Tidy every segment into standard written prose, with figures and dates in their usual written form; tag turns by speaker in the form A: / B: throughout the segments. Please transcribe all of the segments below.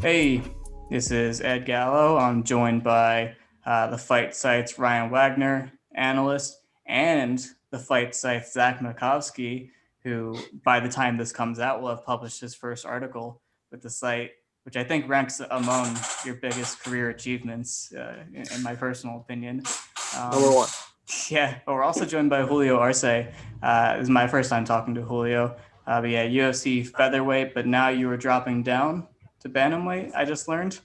A: Hey, this is Ed Gallo. I'm joined by the fight site's Ryan Wagner, analyst, and the fight site's Zach Makovsky, who, by the time this comes out, will have published his first article with the site, which I think ranks among your biggest career achievements, in my personal opinion.
B: Number
A: Um,
B: one.
A: yeah, but we're also joined by Julio Arce. This is my first time talking to Julio. But yeah, UFC featherweight, but now you are dropping down to bantamweight. I just learned.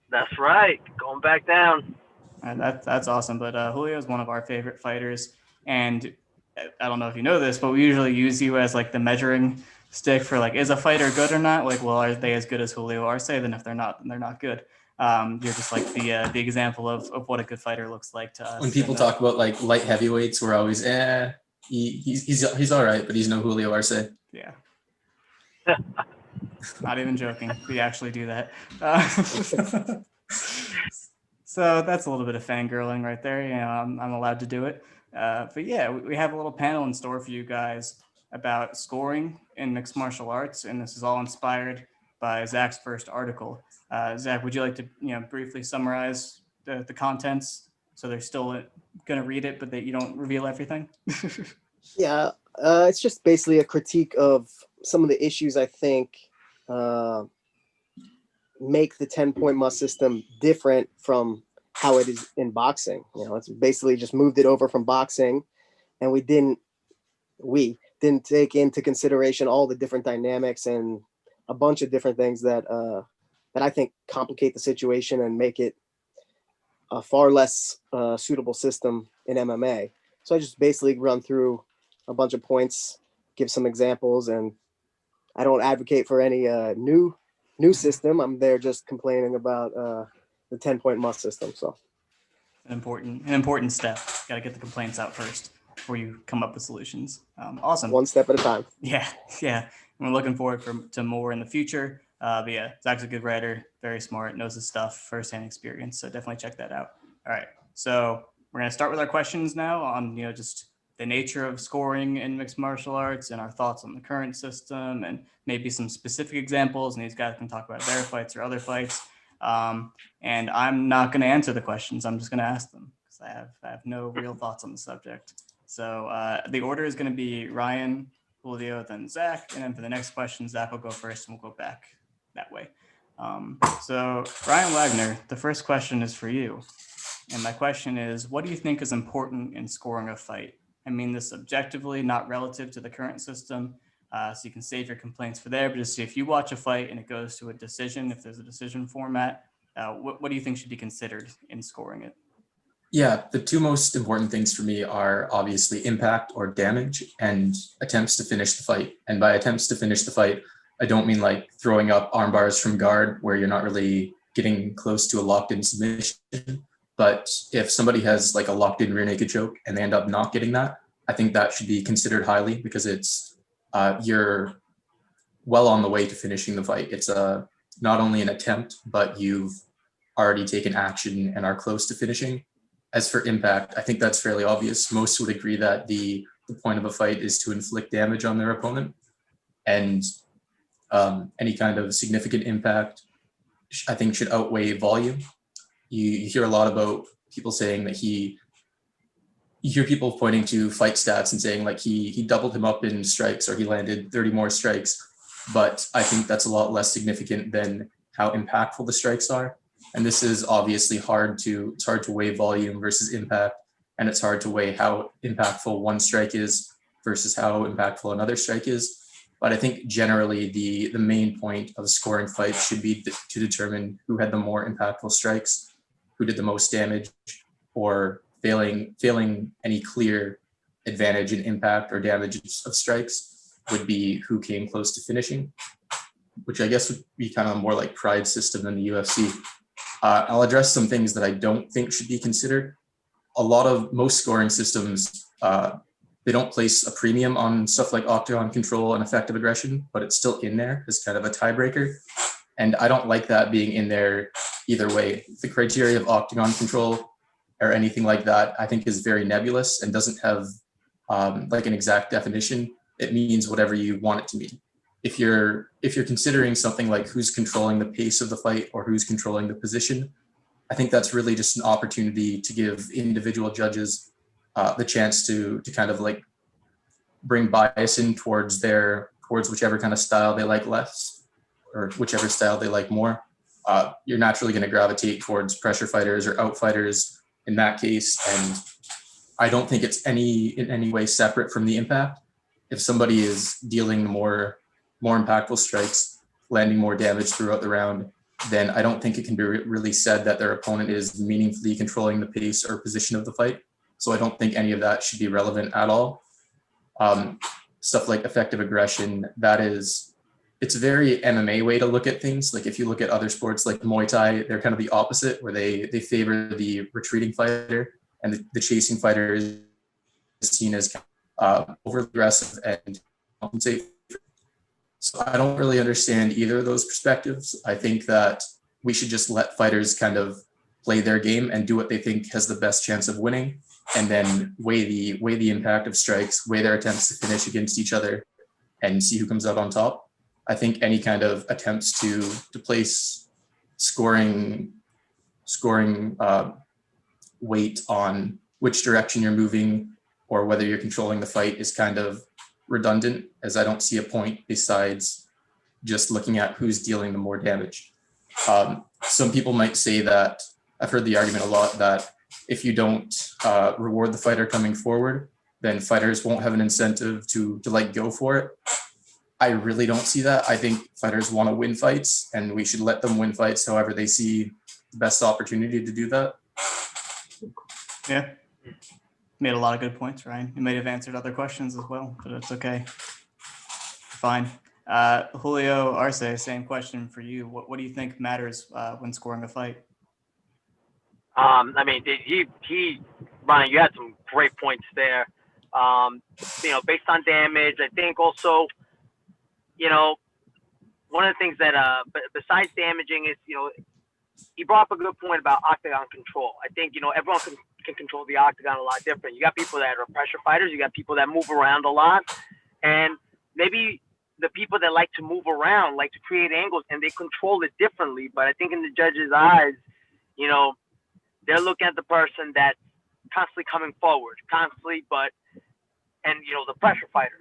B: That's right. Going back down.
A: That's awesome. But Julio is one of our favorite fighters, and I don't know if you know this, but we usually use you as like the measuring stick for like, is a fighter good or not? Like, well, are they as good as Julio Arce? Then if they're not, then they're not good. You're just like the example of what a good fighter looks like to
C: When
A: us.
C: people talk about like light heavyweights, we're always he's all right, but he's no Julio Arce.
A: Yeah. Not even joking. We actually do that. So that's a little bit of fangirling right there. You know, I'm allowed to do it. But yeah, we have a little panel in store for you guys about scoring in mixed martial arts, and this is all inspired by Zach's first article. Zach, would you like to briefly summarize the contents so they're still going to read it, but that you don't reveal everything?
B: Yeah, it's just basically a critique of some of the issues I think make the 10-point must system different from how it is in boxing. You know, it's basically just moved it over from boxing, and we didn't take into consideration all the different dynamics and a bunch of different things that I think complicate the situation and make it a far less suitable system in MMA. So I just basically run through a bunch of points, give some examples, and I don't advocate for any new system. I'm there just complaining about the 10-point must system. So
A: an important step. Got to get the complaints out first before you come up with solutions. Awesome.
B: One step at a time.
A: Yeah. We're looking forward to more in the future. But yeah, Zach's a good writer, very smart, knows his stuff, firsthand experience. So definitely check that out. All right. So we're gonna start with our questions now on just the nature of scoring in mixed martial arts and our thoughts on the current system and maybe some specific examples. And these guys can talk about their fights or other fights. And I'm not going to answer the questions. I'm just going to ask them because I have no real thoughts on the subject. So the order is going to be Ryan, Julio, then Zach. And then for the next question, Zach will go first and we'll go back that way. So Ryan Wagner, the first question is for you. And my question is, what do you think is important in scoring a fight? I mean this objectively, not relative to the current system. So you can save your complaints for there, but just see if you watch a fight and it goes to a decision, if there's a decision format, what do you think should be considered in scoring it?
C: Yeah, the two most important things for me are obviously impact or damage and attempts to finish the fight. And by attempts to finish the fight, I don't mean like throwing up arm bars from guard where you're not really getting close to a locked in submission. But if somebody has like a locked in rear naked choke and they end up not getting that, I think that should be considered highly because it's you're well on the way to finishing the fight. It's not only an attempt, but you've already taken action and are close to finishing. As for impact, I think that's fairly obvious. Most would agree that the point of a fight is to inflict damage on their opponent, and any kind of significant impact, I think, should outweigh volume. You hear a lot about people saying that you hear people pointing to fight stats and saying like he doubled him up in strikes or he landed 30 more strikes. But I think that's a lot less significant than how impactful the strikes are. And this is obviously it's hard to weigh volume versus impact. And it's hard to weigh how impactful one strike is versus how impactful another strike is. But I think generally the main point of scoring fights should be to determine who had the more impactful strikes, who did the most damage, or failing any clear advantage in impact or damage of strikes would be who came close to finishing, which I guess would be kind of more like pride system than the UFC. I'll address some things that I don't think should be considered. Most scoring systems, they don't place a premium on stuff like octagon control and effective aggression, but it's still in there as kind of a tiebreaker. And I don't like that being in there either way. The criteria of octagon control or anything like that, I think is very nebulous and doesn't have like an exact definition. It means whatever you want it to mean. if you're considering something like who's controlling the pace of the fight or who's controlling the position, I think that's really just an opportunity to give individual judges the chance to kind of like bring bias in towards whichever kind of style they like less or whichever style they like more. You're naturally going to gravitate towards pressure fighters or out fighters in that case. And I don't think it's in any way separate from the impact. If somebody is dealing more impactful strikes, landing more damage throughout the round, then I don't think it can be really said that their opponent is meaningfully controlling the pace or position of the fight. So I don't think any of that should be relevant at all. Stuff like effective aggression, it's a very MMA way to look at things. Like if you look at other sports like Muay Thai, they're kind of the opposite, where they favor the retreating fighter, and the chasing fighter is seen as overly aggressive and compensate. So I don't really understand either of those perspectives. I think that we should just let fighters kind of play their game and do what they think has the best chance of winning, and then weigh the impact of strikes, weigh their attempts to finish against each other, and see who comes out on top. I think any kind of attempts to place scoring weight on which direction you're moving or whether you're controlling the fight is kind of redundant, as I don't see a point besides just looking at who's dealing the more damage. Some people might say that, I've heard the argument a lot, that if you don't reward the fighter coming forward, then fighters won't have an incentive to like go for it. I really don't see that. I think fighters want to win fights, and we should let them win fights however they see the best opportunity to do that.
A: Yeah. Made a lot of good points, Ryan. You may have answered other questions as well, but it's okay. Fine. Julio Arce, same question for you. What do you think matters when scoring a fight?
D: I mean, Ryan, you had some great points there. Based on damage, I think also, one of the things that, besides damaging is, he brought up a good point about octagon control. I think, everyone can control the octagon a lot different. You got people that are pressure fighters. You got people that move around a lot. And maybe the people that like to move around, like to create angles, and they control it differently. But I think in the judge's eyes, they're looking at the person that's constantly coming forward, and the pressure fighters.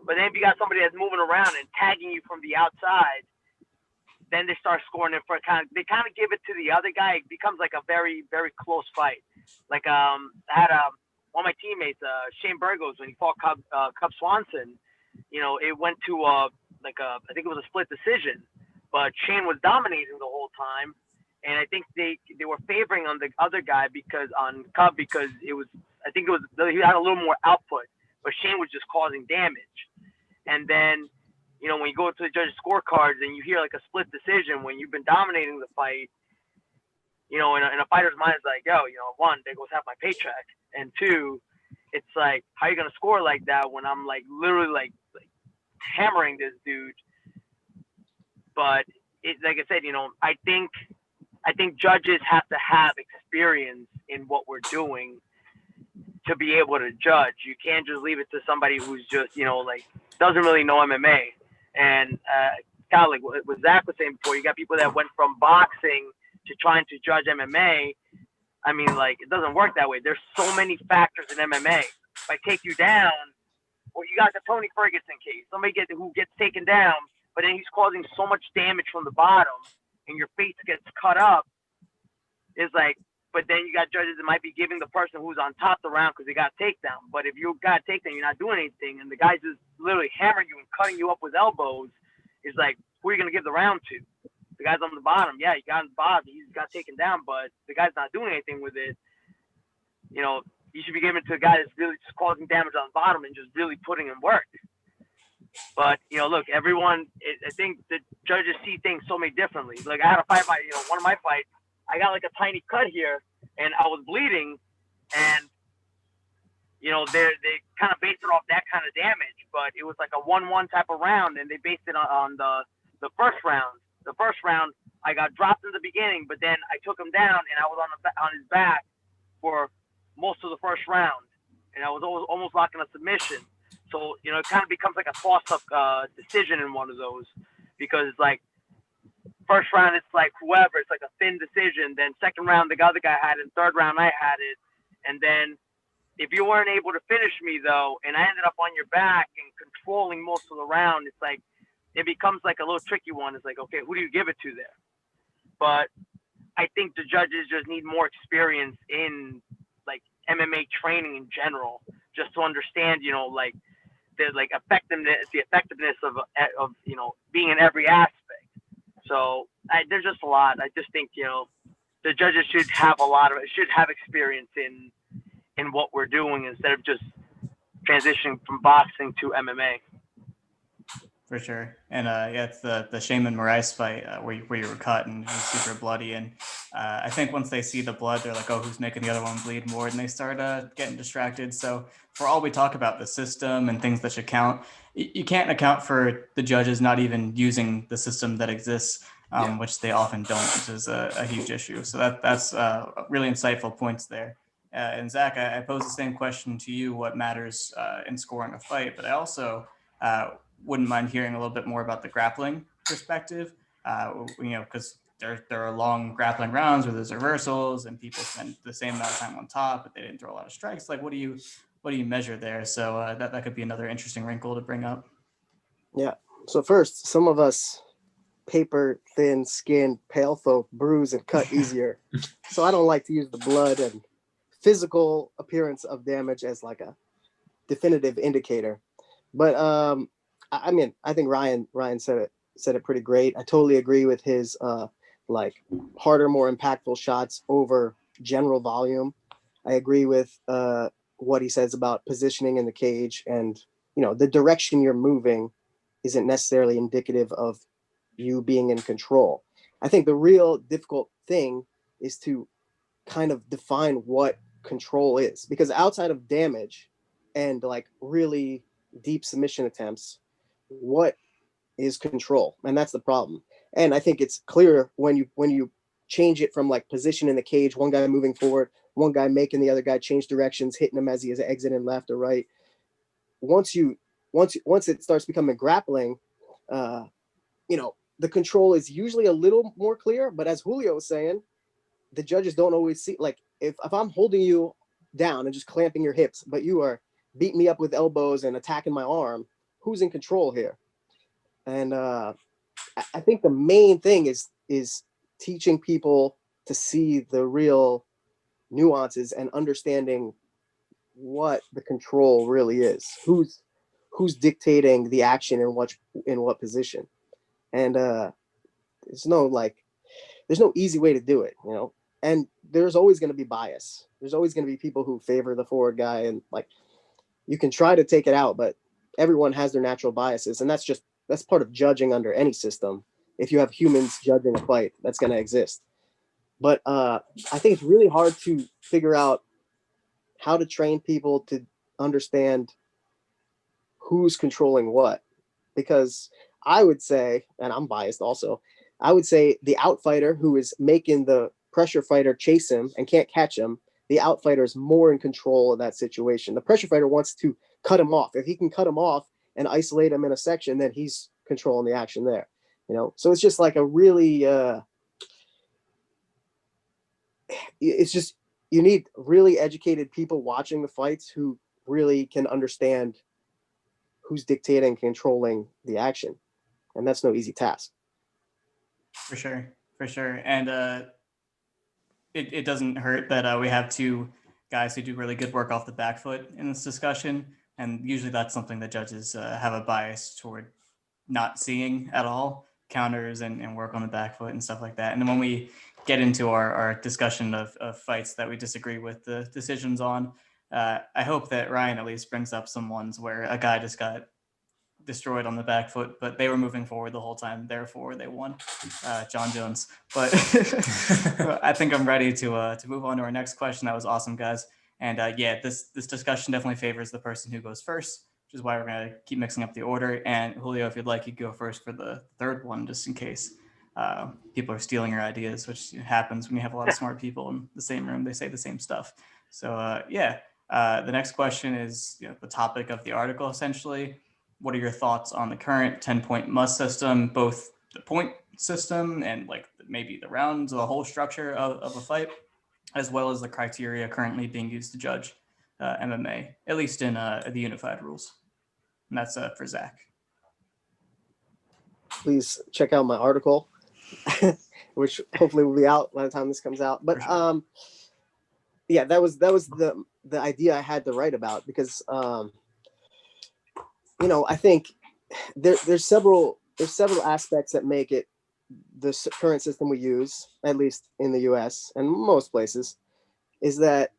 D: But then if you got somebody that's moving around and tagging you from the outside, then they start scoring in front. They kind of give it to the other guy. It becomes like a very, very close fight. Like I had one of my teammates, Shane Burgos, when he fought Cub Swanson. It went to I think it was a split decision, but Shane was dominating the whole time, and I think they were favoring on the other guy because he had a little more output, but Shane was just causing damage. And then, when you go to the judge's scorecards and you hear like a split decision when you've been dominating the fight, in a fighter's mind, it's like, one, there goes half my paycheck, and two, it's like, how are you gonna score like that when I'm like literally like hammering this dude? But like I said, I think judges have to have experience in what we're doing to be able to judge. You can't just leave it to somebody who's just, doesn't really know MMA. And kind of like what Zach was saying before, you got people that went from boxing to trying to judge MMA. I mean, it doesn't work that way. There's so many factors in MMA. If I take you down, or you got the Tony Ferguson case, somebody who gets taken down, but then he's causing so much damage from the bottom, and your face gets cut up. It's like, but then you got judges that might be giving the person who's on top the round because they got a takedown. But if you got a takedown, you're not doing anything, and the guy's just literally hammering you and cutting you up with elbows, it's like, who are you going to give the round to? The guy's on the bottom. Yeah, he got on the bottom. He's got taken down, but the guy's not doing anything with it. You should be giving it to a guy that's really just causing damage on the bottom and just really putting in work. But, look, everyone, I think the judges see things so many differently. Like, I had a fight, one of my fights, I got like a tiny cut here, and I was bleeding, and they kind of based it off that kind of damage, but it was like a 1-1 type of round, and they based it on the first round. The first round, I got dropped in the beginning, but then I took him down, and I was on his back for most of the first round, and I was almost locking a submission. So, you know, it kind of becomes like a toss-up decision in one of those, because like first round it's like whoever, it's like a thin decision. Then second round the other guy had it. Third round I had it, and then if you weren't able to finish me though, and I ended up on your back and controlling most of the round, it's like it becomes like a little tricky one. It's like, okay, who do you give it to there? But I think the judges just need more experience in like MMA training in general, just to understand, you know, like the effectiveness of you know, being in every aspect. So there's just a lot. I just think, you know, the judges should have experience in what we're doing instead of just transitioning from boxing to MMA.
A: For sure. And yeah, it's the Shaman Moraes fight where you were cut and it was super bloody. And I think once they see the blood, they're like, oh, who's making the other one bleed more? And they start getting distracted. So for all we talk about the system and things that should count, you can't account for the judges not even using the system that exists, which they often don't, which is a huge issue. So that's really insightful points there. And Zach, I pose the same question to you: what matters in scoring a fight? But I also wouldn't mind hearing a little bit more about the grappling perspective. You know, because there are long grappling rounds where there's reversals and people spend the same amount of time on top, but they didn't throw a lot of strikes. Like, what do you measure there? So that could be another interesting wrinkle to bring up.
B: Yeah. So first, some of us paper thin skinned pale folk bruise and cut easier. So I don't like to use the blood and physical appearance of damage as like a definitive indicator. But I mean, I think Ryan said it pretty great. I totally agree with his like harder, more impactful shots over general volume. I agree with what he says about positioning in the cage, and you know, the direction you're moving isn't necessarily indicative of you being in control. I think the real difficult thing is to kind of define what control is, because outside of damage and like really deep submission attempts, what is control? And that's the problem. And I think it's clear when you change it from like position in the cage, one guy moving forward, one guy making the other guy change directions, hitting him as he is exiting left or right. Once it starts becoming grappling, you know, the control is usually a little more clear. But as Julio was saying, the judges don't always see, like if I'm holding you down and just clamping your hips, but you are beating me up with elbows and attacking my arm, who's in control here? And I think the main thing is teaching people to see the real nuances and understanding what the control really is. Who's dictating the action in what position? And there's no easy way to do it, you know. And there's always going to be bias. There's always going to be people who favor the forward guy, and like you can try to take it out, but everyone has their natural biases, and that's part of judging under any system. If you have humans judging a fight, that's going to exist. But I think it's really hard to figure out how to train people to understand who's controlling what, because I would say, and I'm biased also, I would say the outfighter who is making the pressure fighter chase him and can't catch him, the outfighter is more in control of that situation. The pressure fighter wants to cut him off. If he can cut him off and isolate him in a section, then he's controlling the action there. You know, so it's just like a really, it's just, you need really educated people watching the fights who really can understand who's dictating, controlling the action. And that's no easy task.
A: For sure. And it doesn't hurt that we have two guys who do really good work off the back foot in this discussion. And usually that's something that judges have a bias toward not seeing at all, counters and work on the back foot and stuff like that. And then when we get into our discussion of fights that we disagree with the decisions on, I hope that Ryan at least brings up some ones where a guy just got destroyed on the back foot, but they were moving forward the whole time, therefore they won. John Jones. But I think I'm ready to move on to our next question. That was awesome, guys. And yeah, this discussion definitely favors the person who goes first, which is why we're going to keep mixing up the order. And Julio, if you'd like, you go first for the third one, just in case people are stealing your ideas, which happens when you have a lot of smart people in the same room. They say the same stuff. So yeah, The next question is the topic of the article, essentially. What are your thoughts on the current 10-point must system, both the point system and like maybe the rounds or the whole structure of a fight, as well as the criteria currently being used to judge MMA, at least in the unified rules? And that's for Zach.
B: Please check out my article, which hopefully will be out by the time this comes out. But
A: Sure.
B: yeah, that was the idea I had to write about, because I think there's several aspects that make it the current system we use, at least in the US and most places, is that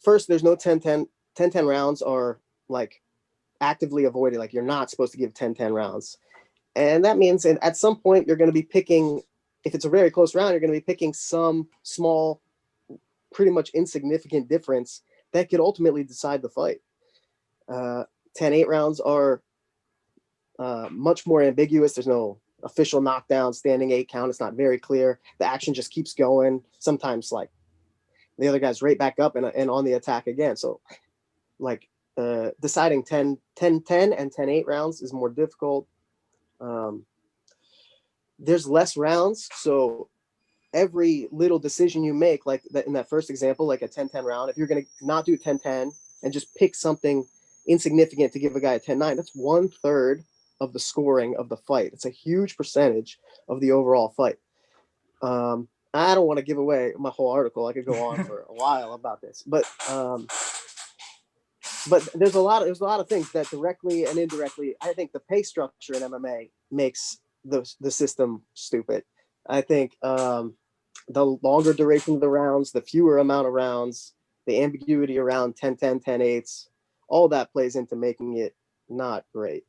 B: first, there's no 10-10 rounds are like actively avoided. Like, you're not supposed to give 10-10 rounds. And that means at some point you're going to be picking, if it's a very close round, you're going to be picking some small, pretty much insignificant difference that could ultimately decide the fight. 10-8 rounds are much more ambiguous. There's no official knockdown, standing 8 count. It's not very clear. The action just keeps going. Sometimes like the other guy's right back up and on the attack again. So like deciding 10-10 and 10-8 rounds is more difficult. There's less rounds, so every little decision you make, like that in that first example, like a 10-10 round, if you're going to not do 10-10 and just pick something insignificant to give a guy a 10-9, that's 1/3 of the scoring of the fight. It's a huge percentage of the overall fight. I don't want to give away my whole article. I could go on for a while about this, but there's a lot of things that directly and indirectly, I think the pay structure in MMA makes the system stupid. I think the longer duration of the rounds, the fewer amount of rounds, the ambiguity around 10-10, 10-8s, all that plays into making it not great.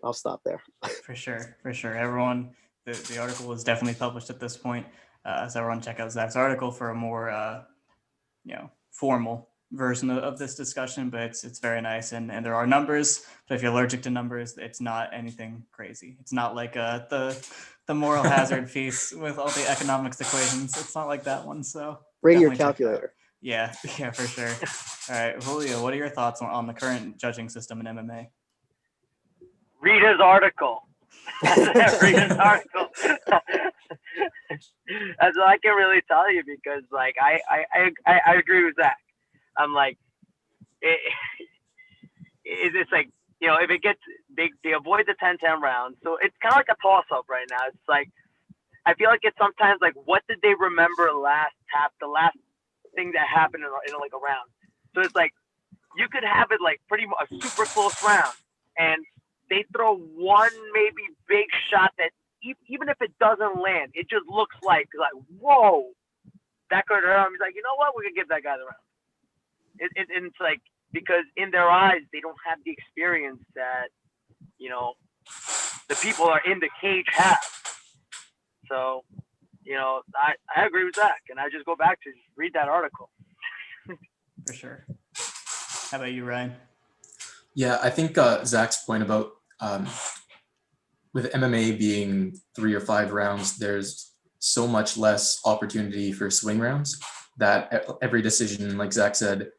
B: I'll stop there.
A: For sure. Everyone, the article is definitely published at this point. So everyone check out Zach's article for a more, formal version of this discussion, but it's very nice. And there are numbers, but if you're allergic to numbers, it's not anything crazy. It's not like the moral hazard piece with all the economics equations. It's not like that one. So
B: bring your calculator.
A: Yeah, for sure. All right, Julio, what are your thoughts on the current judging system in MMA?
D: Read his article. Read his article. That's all I can really tell you, because like I agree with Zach. I'm like, it's like, if it gets big, they avoid the 10-10 rounds. So it's kind of like a toss-up right now. It's like, I feel like it's sometimes like, what did they remember the last thing that happened in like a round? So it's like, you could have it like pretty much a super close round, and they throw one maybe big shot that even if it doesn't land, it just looks like whoa, that could hurt him. He's like, you know what, we're gonna give that guy the round. It's like, because in their eyes they don't have the experience that the people are in the cage have. So I agree with Zach, and I just go back to read that article.
A: For sure. How about you, Ryan?
C: Yeah, I think Zach's point about with MMA being 3 or 5 rounds, there's so much less opportunity for swing rounds that every decision, like Zach said,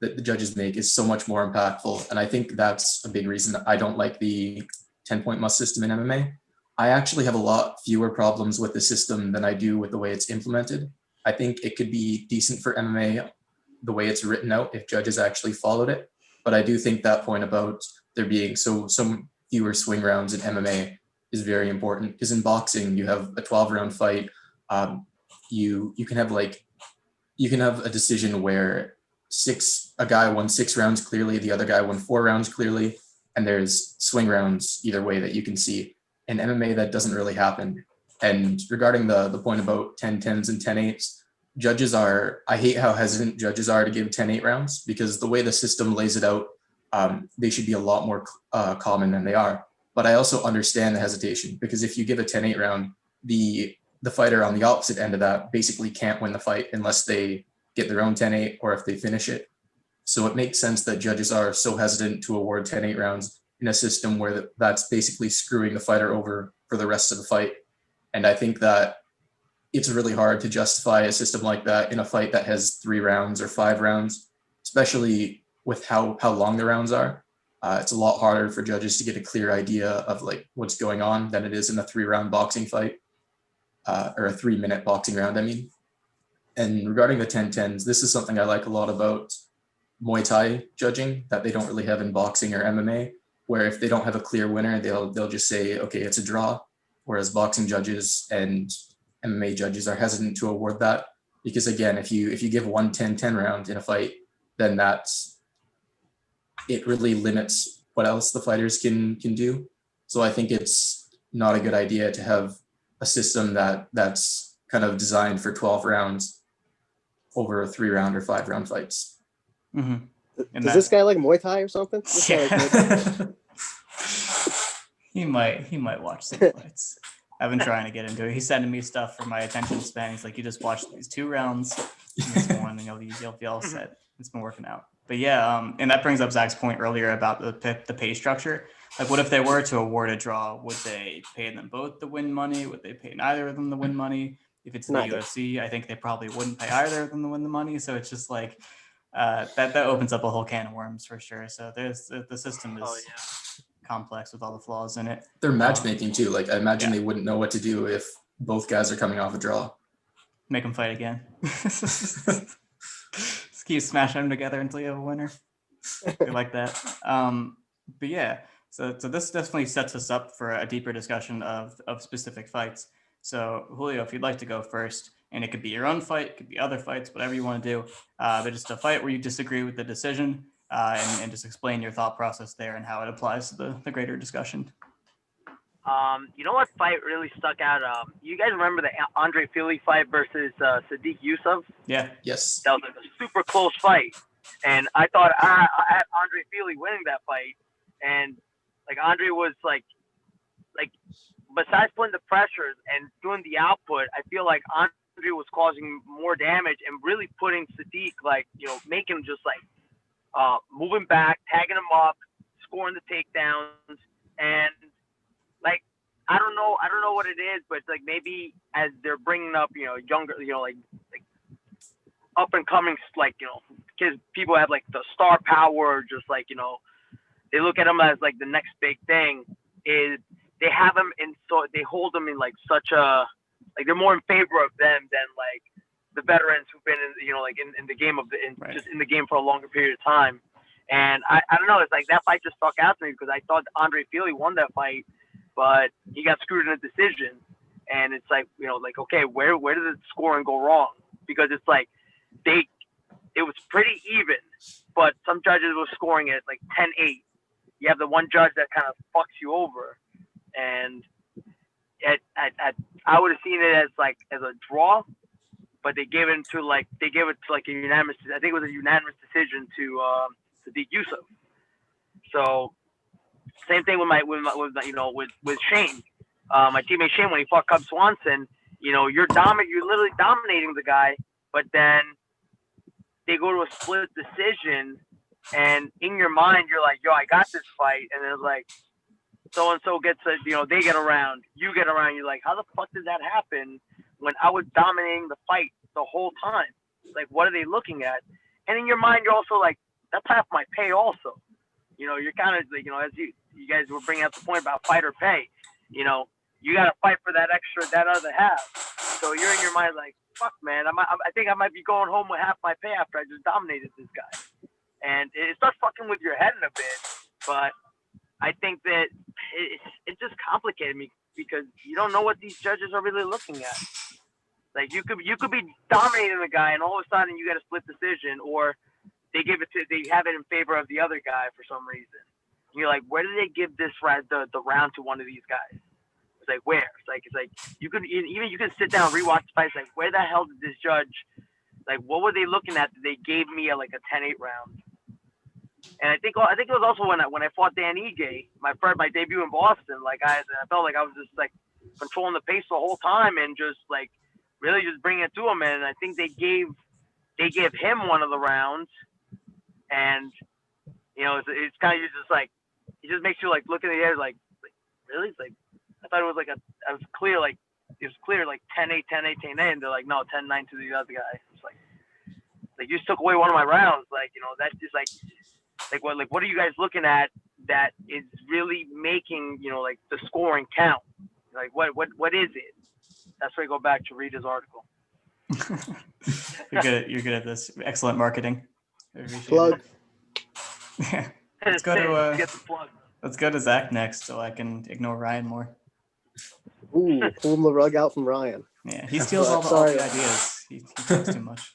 C: that the judges make is so much more impactful. And I think that's a big reason that I don't like the 10-point must system in MMA. I actually have a lot fewer problems with the system than I do with the way it's implemented. I think it could be decent for MMA the way it's written out if judges actually followed it. But I do think that point about there being so fewer swing rounds in MMA is very important, because in boxing you have a 12-round fight. You can have a decision where a guy won 6 rounds clearly, the other guy won 4 rounds clearly, and there's swing rounds either way that you can see. In MMA, that doesn't really happen. And regarding the point about 10-10s and 10-8s, I hate how hesitant judges are to give 10-8 rounds, because the way the system lays it out, they should be a lot more common than they are. But I also understand the hesitation, because if you give a 10-8 round, the fighter on the opposite end of that basically can't win the fight unless they get their own 10-8 or if they finish it. So it makes sense that judges are so hesitant to award 10-8 rounds in a system where that's basically screwing the fighter over for the rest of the fight. And I think that it's really hard to justify a system like that in a fight that has 3 rounds or 5 rounds, especially with how long the rounds are. It's a lot harder for judges to get a clear idea of like what's going on than it is in a 3-round boxing fight, or a 3-minute boxing round, I mean. And regarding the 10-10s, this is something I like a lot about Muay Thai judging that they don't really have in boxing or MMA, where if they don't have a clear winner, they'll just say, okay, it's a draw. Whereas boxing judges and MMA judges are hesitant to award that, because again, if you give one 10-10 round in a fight, then it really limits what else the fighters can do. So I think it's not a good idea to have a system that's kind of designed for 12 rounds over 3-round or 5-round fights.
A: Mm-hmm.
B: Does this guy like Muay Thai or something?
A: He might watch some fights. I've been trying to get into it. He's sending me stuff for my attention span. He's like, you just watch these 2 rounds and this one, and you'll be all set. It's been working out. But yeah, and that brings up Zach's point earlier about the pay structure. Like, what if they were to award a draw? Would they pay them both the win money? Would they pay neither of them the win money? If it's the UFC, I think they probably wouldn't pay either of them the win the money. So it's just like that opens up a whole can of worms for sure. So there's the system is complex with all the flaws in it.
C: They're matchmaking too. Like, I imagine they wouldn't know what to do if both guys are coming off a draw.
A: Make them fight again. Just keep smashing them together until you have a winner. They like that. But yeah, so this definitely sets us up for a deeper discussion of specific fights. So Julio, if you'd like to go first, and it could be your own fight, it could be other fights, whatever you want to do, but just a fight where you disagree with the decision, and just explain your thought process there and how it applies to the greater discussion.
D: You know what fight really stuck out? You guys remember the Andre Fili fight versus Sadiq Yusuf?
A: Yeah.
C: Yes.
D: That was like a super close fight, and I thought I had Andre Fili winning that fight, and like Andre was like besides putting the pressures and doing the output, I feel like Andre was causing more damage and really putting Sadiq, like, making him just like moving back, tagging him up, scoring the takedowns, and like I don't know what it is, but like maybe as they're bringing up younger, like up and coming, like kids, people have like the star power, just like they look at them as like the next big thing. Is they have them in, so they hold them in like such a, like they're more in favor of them than like the veterans who've been in like in the game just in the game for a longer period of time. And I don't know, it's like that fight just stuck out to me because I thought Andre Fili won that fight, but he got screwed in a decision. And it's like, like, okay, where did the scoring go wrong? Because it's like it was pretty even, but some judges were scoring it like 10-8. You have the one judge that kind of fucks you over, and I would have seen it as a draw, but they gave it to like a unanimous. I think it was a unanimous decision to Sadiq Yusuf. So same thing with with Shane, my teammate Shane, when he fought Cub Swanson. You're literally dominating the guy, but then they go to a split decision. And in your mind, you're like, yo, I got this fight. And then it's like, so-and-so gets they get around. You get around. You're like, how the fuck did that happen when I was dominating the fight the whole time? Like, what are they looking at? And in your mind, you're also like, that's half my pay also. You're kind of like, as you guys were bringing up the point about fight or pay, you got to fight for that other half. So you're in your mind like, fuck, man, I think I might be going home with half my pay after I just dominated this guy. And it starts fucking with your head in a bit, but I think that it just complicated me because you don't know what these judges are really looking at. Like you could be dominating the guy, and all of a sudden you get a split decision, or they have it in favor of the other guy for some reason. And you're like, where did they give this the round to one of these guys? It's like where? It's like you can sit down and rewatch the fight. It's like, where the hell did this judge? Like, what were they looking at that they gave me a 10-8 round? And I think it was also when I fought Dan Ige, my debut in Boston. Like I felt like I was just like controlling the pace the whole time and just like really just bringing it to him. And I think they gave him one of the rounds, and it's kind of just like it just makes you like look in the air like really. It's like I thought it was like I was clear, like it was clear like 10-8, 10-8, 10-8, and they're like, no, 10-9 to the other guy. It's like you just took away one of my rounds. Like, you know, that's just like what are you guys looking at that is really making, you know, like the scoring count? Like what is it? That's where I go back to read his article.
A: You're good at this. Excellent marketing.
B: Plug.
A: Yeah. Let's go to
D: get the plug.
A: Let's go to Zach next, so I can ignore Ryan more.
B: Ooh, pulling the rug out from Ryan.
A: Yeah, he steals all the ideas. He talks too much.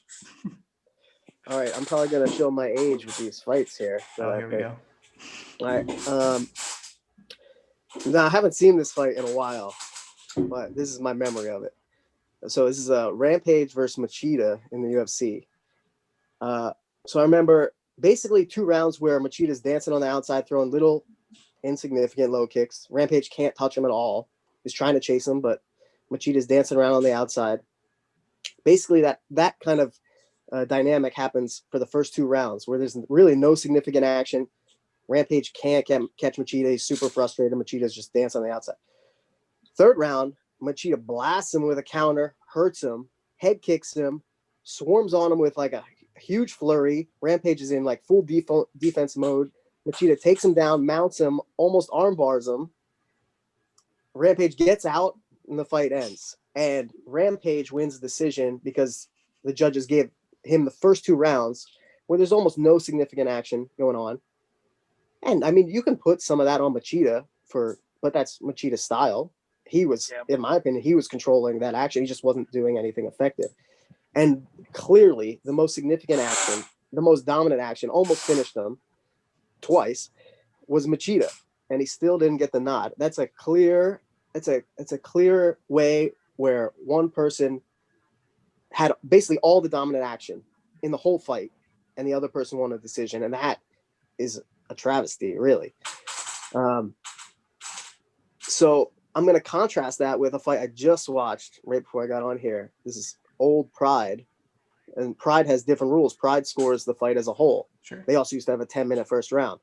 B: All right, I'm probably gonna show my age with these fights here.
A: Here we go.
B: All right. Now I haven't seen this fight in a while, but this is my memory of it. So this is a Rampage versus Machida in the UFC. So I remember basically 2 rounds where Machida's dancing on the outside, throwing little insignificant low kicks. Rampage can't touch him at all. He's trying to chase him, but Machida's dancing around on the outside. Basically, that kind of dynamic happens for the first 2 rounds where there's really no significant action. Rampage can't catch Machida. He's super frustrated. Machida's just dancing on the outside. 3rd round, Machida blasts him with a counter, hurts him, head kicks him, swarms on him with like a huge flurry. Rampage is in like full defense mode. Machida takes him down, mounts him, almost arm bars him. Rampage gets out and the fight ends. And Rampage wins the decision because the judges gave him the first 2 rounds where there's almost no significant action going on. And I mean, you can put some of that on Machida but that's Machida's style. He was, in my opinion, he was controlling that action. He just wasn't doing anything effective. And clearly the most significant action, the most dominant action, almost finished him twice, was Machida. And he still didn't get the nod. That's a clear, it's a clear way where one person had basically all the dominant action in the whole fight and the other person won a decision. And that is a travesty, really. So I'm going to contrast that with a fight I just watched right before I got on here. This is old Pride. And Pride has different rules. Pride scores the fight as a whole.
A: Sure.
B: They also used to have a 10-minute first round.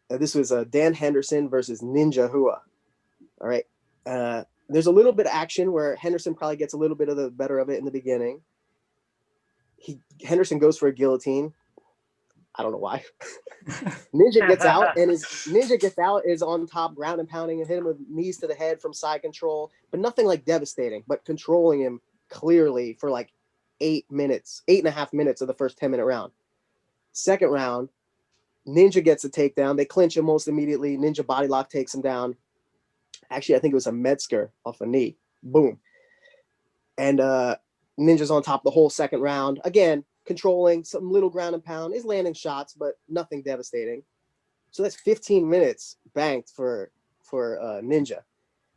B: This was Dan Henderson versus Ninja Hua. All right. There's a little bit of action where Henderson probably gets a little bit of the better of it in the beginning. Henderson goes for a guillotine. I don't know why. Ninja gets out and is on top, ground and pounding and hit him with knees to the head from side control, but nothing like devastating, but controlling him clearly for like 8.5 minutes of the first 10-minute round. Second round, Ninja gets a takedown. They clinch him almost immediately. Ninja body lock takes him down. Actually, I think it was a Metzger off a knee. Boom. And Ninja's on top the whole second round. Again, controlling some little ground and pound, is landing shots, but nothing devastating. So that's 15 minutes banked for Ninja.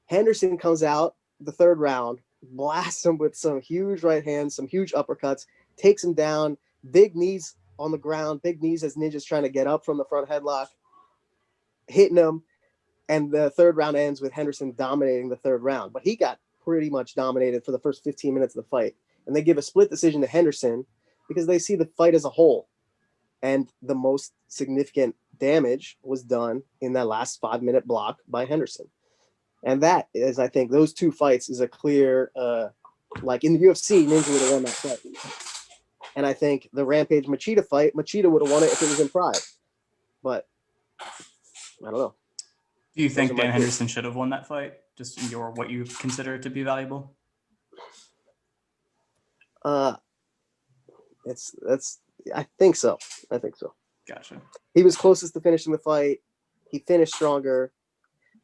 B: Henderson comes out the 3rd round, blasts him with some huge right hands, some huge uppercuts, takes him down, big knees on the ground, big knees as Ninja's trying to get up from the front headlock, hitting him. And the 3rd round ends with Henderson dominating the 3rd round. But he got pretty much dominated for the first 15 minutes of the fight. And they give a split decision to Henderson because they see the fight as a whole. And the most significant damage was done in that last 5-minute block by Henderson. And that is, I think, those 2 fights is a clear, like in the UFC, Ninja would have won that fight. And I think the Rampage Machida fight, Machida would have won it if it was in Pride. But I don't know.
A: Do you think Dan Henderson should have won that fight? Just in what you consider to be valuable?
B: I think so.
A: Gotcha.
B: He was closest to finishing the fight. He finished stronger.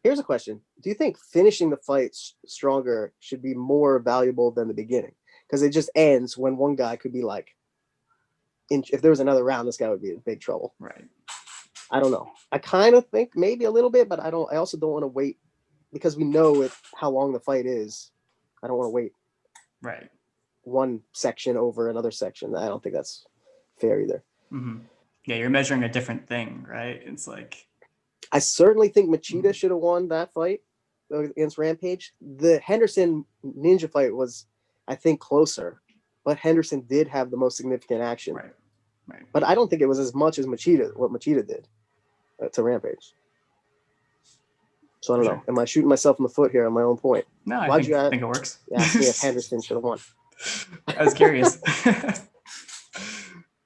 B: Here's a question. Do you think finishing the fight stronger should be more valuable than the beginning? Because it just ends when one guy could be like, if there was another round, this guy would be in big trouble.
A: Right.
B: I don't know. I kind of think maybe a little bit, but I also don't want to wait because we know how long the fight is. I don't want to wait.
A: Right.
B: One section over another section. I don't think that's fair either.
A: Mm-hmm. Yeah, you're measuring a different thing, right? It's like
B: I certainly think Machida should have won that fight against Rampage. The Henderson Ninja fight was, I think, closer, but Henderson did have the most significant action.
A: Right.
B: But I don't think it was as much as what Machida did to Rampage. So I don't know. Am I shooting myself in the foot here on my own point?
A: No, I
B: Why'd
A: think,
B: you
A: I think it works.
B: ask me if Henderson should have won?
A: I was curious.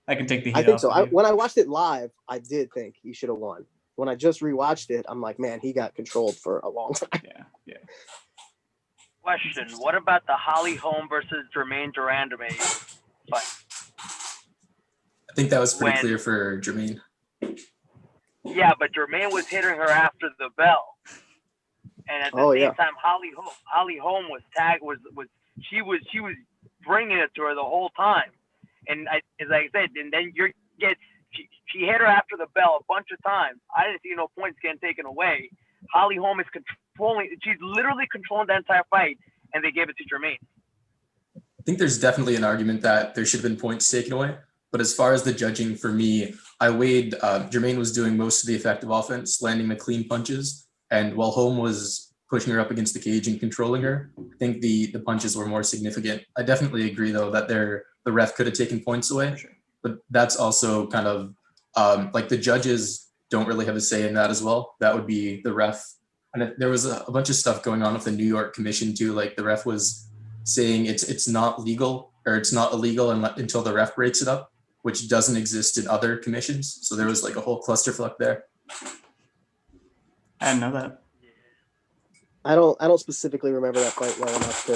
A: I can take the heat
B: I think
A: off
B: so.
A: of you.
B: When I watched it live, I did think he should have won. When I just rewatched it, I'm like, man, he got controlled for a long time.
A: Yeah.
D: Question: what about the Holly Holm versus Jermaine Durandame fight?
C: I think that was pretty
D: When-
C: clear for Jermaine.
D: Yeah, but Jermaine was hitting her after the bell, and at the same time, Holly Holm was tagged. She was bringing it to her the whole time, and as I said, and then she hit her after the bell a bunch of times. I didn't see no points getting taken away. Holly Holm is controlling. She's literally controlling the entire fight, and they gave it to Jermaine.
C: I think there's definitely an argument that there should have been points taken away. But as far as the judging, for me, I weighed Jermaine was doing most of the effective offense, landing the clean punches. And while Holm was pushing her up against the cage and controlling her, I think the punches were more significant. I definitely agree, though, that the ref could have taken points away.
A: Sure.
C: But that's also kind of like the judges don't really have a say in that as well. That would be the ref. And there was a bunch of stuff going on with the New York Commission, too. Like the ref was saying it's not legal or it's not illegal until the ref breaks it up, which doesn't exist in other commissions. So there was like a whole clusterfuck there.
A: I didn't know that.
B: I don't specifically remember that fight well enough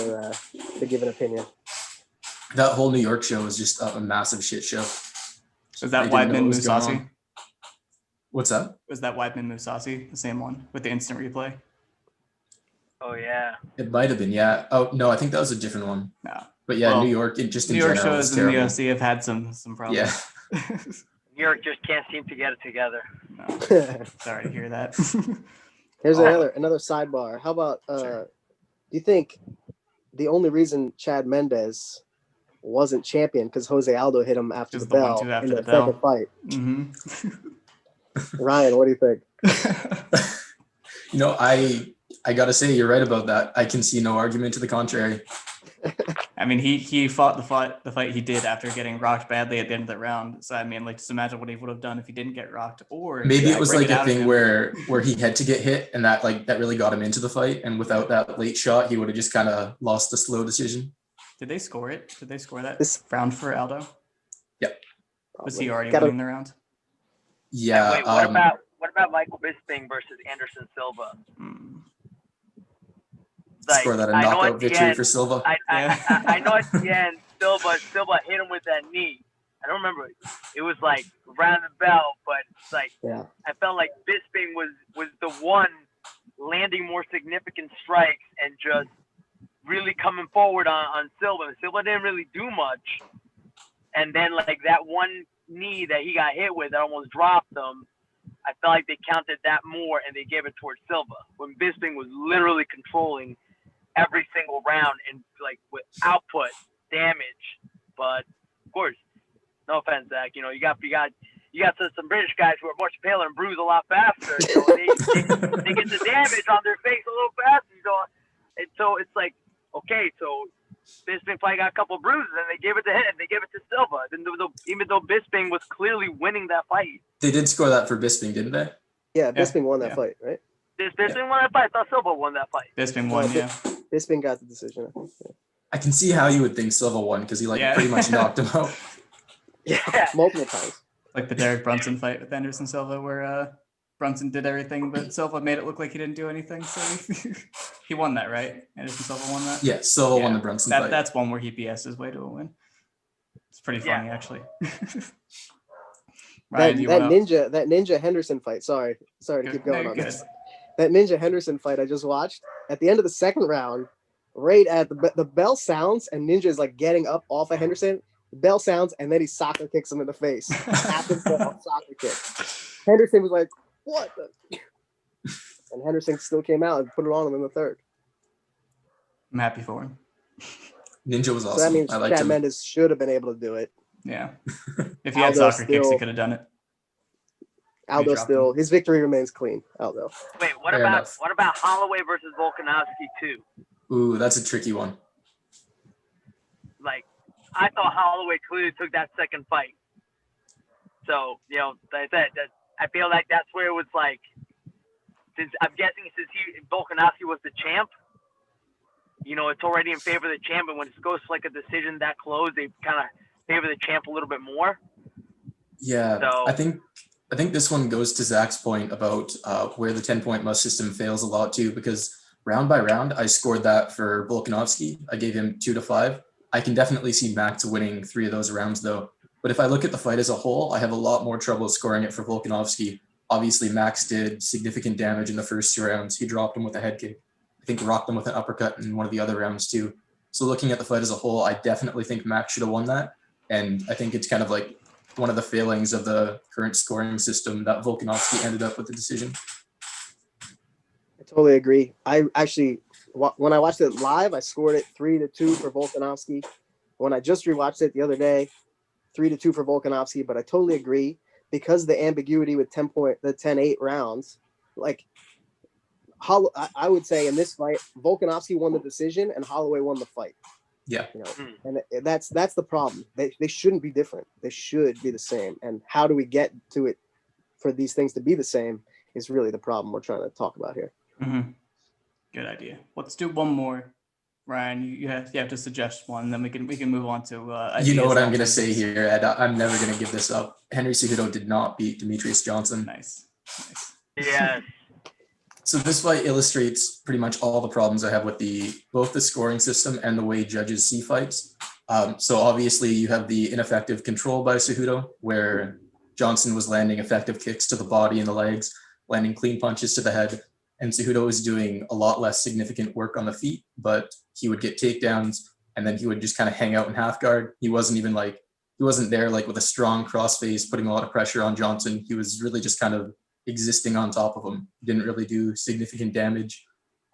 B: to give an opinion.
C: That whole New York show was just a massive shit show.
A: Was that
C: They didn't know
A: Weidman
C: what was going
A: Musasi?
C: on. What's that?
A: Was that Weidman Musasi the same one with the instant replay?
D: Oh yeah.
C: It might have been, yeah. Oh no, I think that was a different one.
A: No.
C: But yeah,
A: Well,
C: New York, in
A: New York
C: general,
A: shows
C: was
A: in the
C: terrible.
A: UFC have had some problems.
C: Yeah.
D: New York just can't seem to get it together.
A: No, sorry to hear that.
B: Here's
D: Oh.
B: another sidebar. How about
A: Sure.
B: do you think the only reason Chad Mendes wasn't champion because Jose Aldo hit him after the
A: Just the 1-2
B: bell
A: after
B: in
A: the
B: the
A: bell.
B: second fight?
A: Mm-hmm.
B: Ryan, what do you think?
C: You know, I gotta say you're right about that. I can see no argument to the contrary.
A: I mean, he fought the fight he did after getting rocked badly at the end of the round. So I mean, like, just imagine what he would have done if he didn't get rocked. Or
C: Maybe it was
A: bring
C: like
A: it
C: a
A: out of
C: thing
A: him.
C: where he had to get hit and that really got him into the fight. And without that late shot, he would have just kind of lost the slow decision.
A: Did they score it? Did they score that
B: This-
A: round for Aldo?
C: Yep.
A: Was he already
B: Gotta-
A: winning the round?
C: Yeah.
D: Wait, what about Michael Bisping versus Anderson Silva?
A: Mm.
D: Like,
C: Score that a
D: I know at
C: knockout
D: the
C: victory
D: end-
C: for Silva.
D: I know at the end Silva hit him with that knee. I don't remember. It was like around the bell, but it's like
B: Yeah.
D: I felt like Bisping was the one landing more significant strikes and just really coming forward on Silva. Silva didn't really do much. And then like that one knee that he got hit with that almost dropped him, I felt like they counted that more and they gave it towards Silva. When Bisping was literally controlling every single round and like with output damage. But of course, no offense, Zach. You know, you got some British guys who are much paler and bruise a lot faster. So they get the damage on their face a little faster. And so it's like, okay, so Bisping probably got a couple of bruises and they gave it to him. They gave it to Silva. Even though Bisping was clearly winning that fight.
C: They did score that for Bisping, didn't they?
B: Yeah, Bisping won that
A: yeah.
B: fight, right?
D: Bisping won that fight. I thought Silva won that fight.
A: Bisping won, yeah.
B: Bisping got the decision, I think.
C: I can see how you would think Silva won because he
A: Yeah.
C: pretty much knocked him out.
B: Yeah, multiple times.
A: Like the Derek Brunson fight with Anderson Silva, where Brunson did everything, but Silva made it look like he didn't do anything. So he won that, right? Anderson Silva won that.
C: Yeah, Silva won
A: Yeah,
C: the Brunson fight.
A: That's one where he BS his way to a win. It's pretty funny, actually. Ryan, do you
B: that
A: wanna-
B: ninja Henderson fight. Sorry to keep going
A: No,
B: on
A: you're
B: this. That ninja Henderson fight I just watched at the end of the second round, right at the bell sounds and Ninja is like getting up off of Henderson. The bell sounds and then he soccer kicks him in the face. After the bell, soccer kick. Henderson was like, "What?" And Henderson still came out and put it on him in the third.
A: I'm happy for him.
C: Ninja was awesome.
B: So that means
C: I liked
B: Chad
C: him.
B: Mendes should have been able to do it.
A: Yeah. If he had
B: Aldo
A: soccer kicks, he
B: still-
A: could have done it.
B: Aldo
A: dropped
B: still his victory remains clean. Aldo.
D: Wait, what
C: Fair enough.
D: about Holloway versus Volkanovski too?
C: Ooh, that's a tricky one.
D: Like, I thought Holloway clearly took that second fight. So, you know, like I said, that I feel like that's where it was like, since I'm guessing since Volkanovski was the champ, it's already in favor of the champ. And when it goes to like a decision that close, they kind of favor the champ a little bit more.
C: Yeah,
D: So
C: I think this one goes to Zach's point about where the 10-point must system fails a lot too, because round by round, I scored that for Volkanovski. I gave him 2-5. I can definitely see Max winning 3 of those rounds though. But if I look at the fight as a whole, I have a lot more trouble scoring it for Volkanovski. Obviously, Max did significant damage in the first 2 rounds. He dropped him with a head kick. I think rocked him with an uppercut in one of the other rounds too. So looking at the fight as a whole, I definitely think Max should have won that. And I think it's kind of like one of the failings of the current scoring system that Volkanovski ended up with the decision.
B: I totally agree. I actually, when I watched it live, I scored it 3-2 for Volkanovski. When I just rewatched it the other day, 3-2 for Volkanovski. But I totally agree, because the ambiguity with the 10-8 rounds, like I would say in this fight, Volkanovski won the decision and Holloway won the fight.
C: Yeah.
B: And that's the problem. They shouldn't be different. They should be the same. And how do we get to it for these things to be the same is really the problem we're trying to talk about here.
A: Mm-hmm. Good idea. Let's do one more. Ryan, you have to suggest one, then we can move on to.
C: You know what I'm going to say here, Ed. I'm never going to give this up. Henry Cejudo did not beat Demetrius Johnson.
A: Nice.
D: Yes.
C: So this fight illustrates pretty much all the problems I have with both the scoring system and the way judges see fights. So obviously you have the ineffective control by Cejudo, where Johnson was landing effective kicks to the body and the legs, landing clean punches to the head, and Cejudo was doing a lot less significant work on the feet, but he would get takedowns and then he would just kind of hang out in half guard. He wasn't there like with a strong cross face, putting a lot of pressure on Johnson. He was really just kind of existing on top of him. Didn't really do significant damage.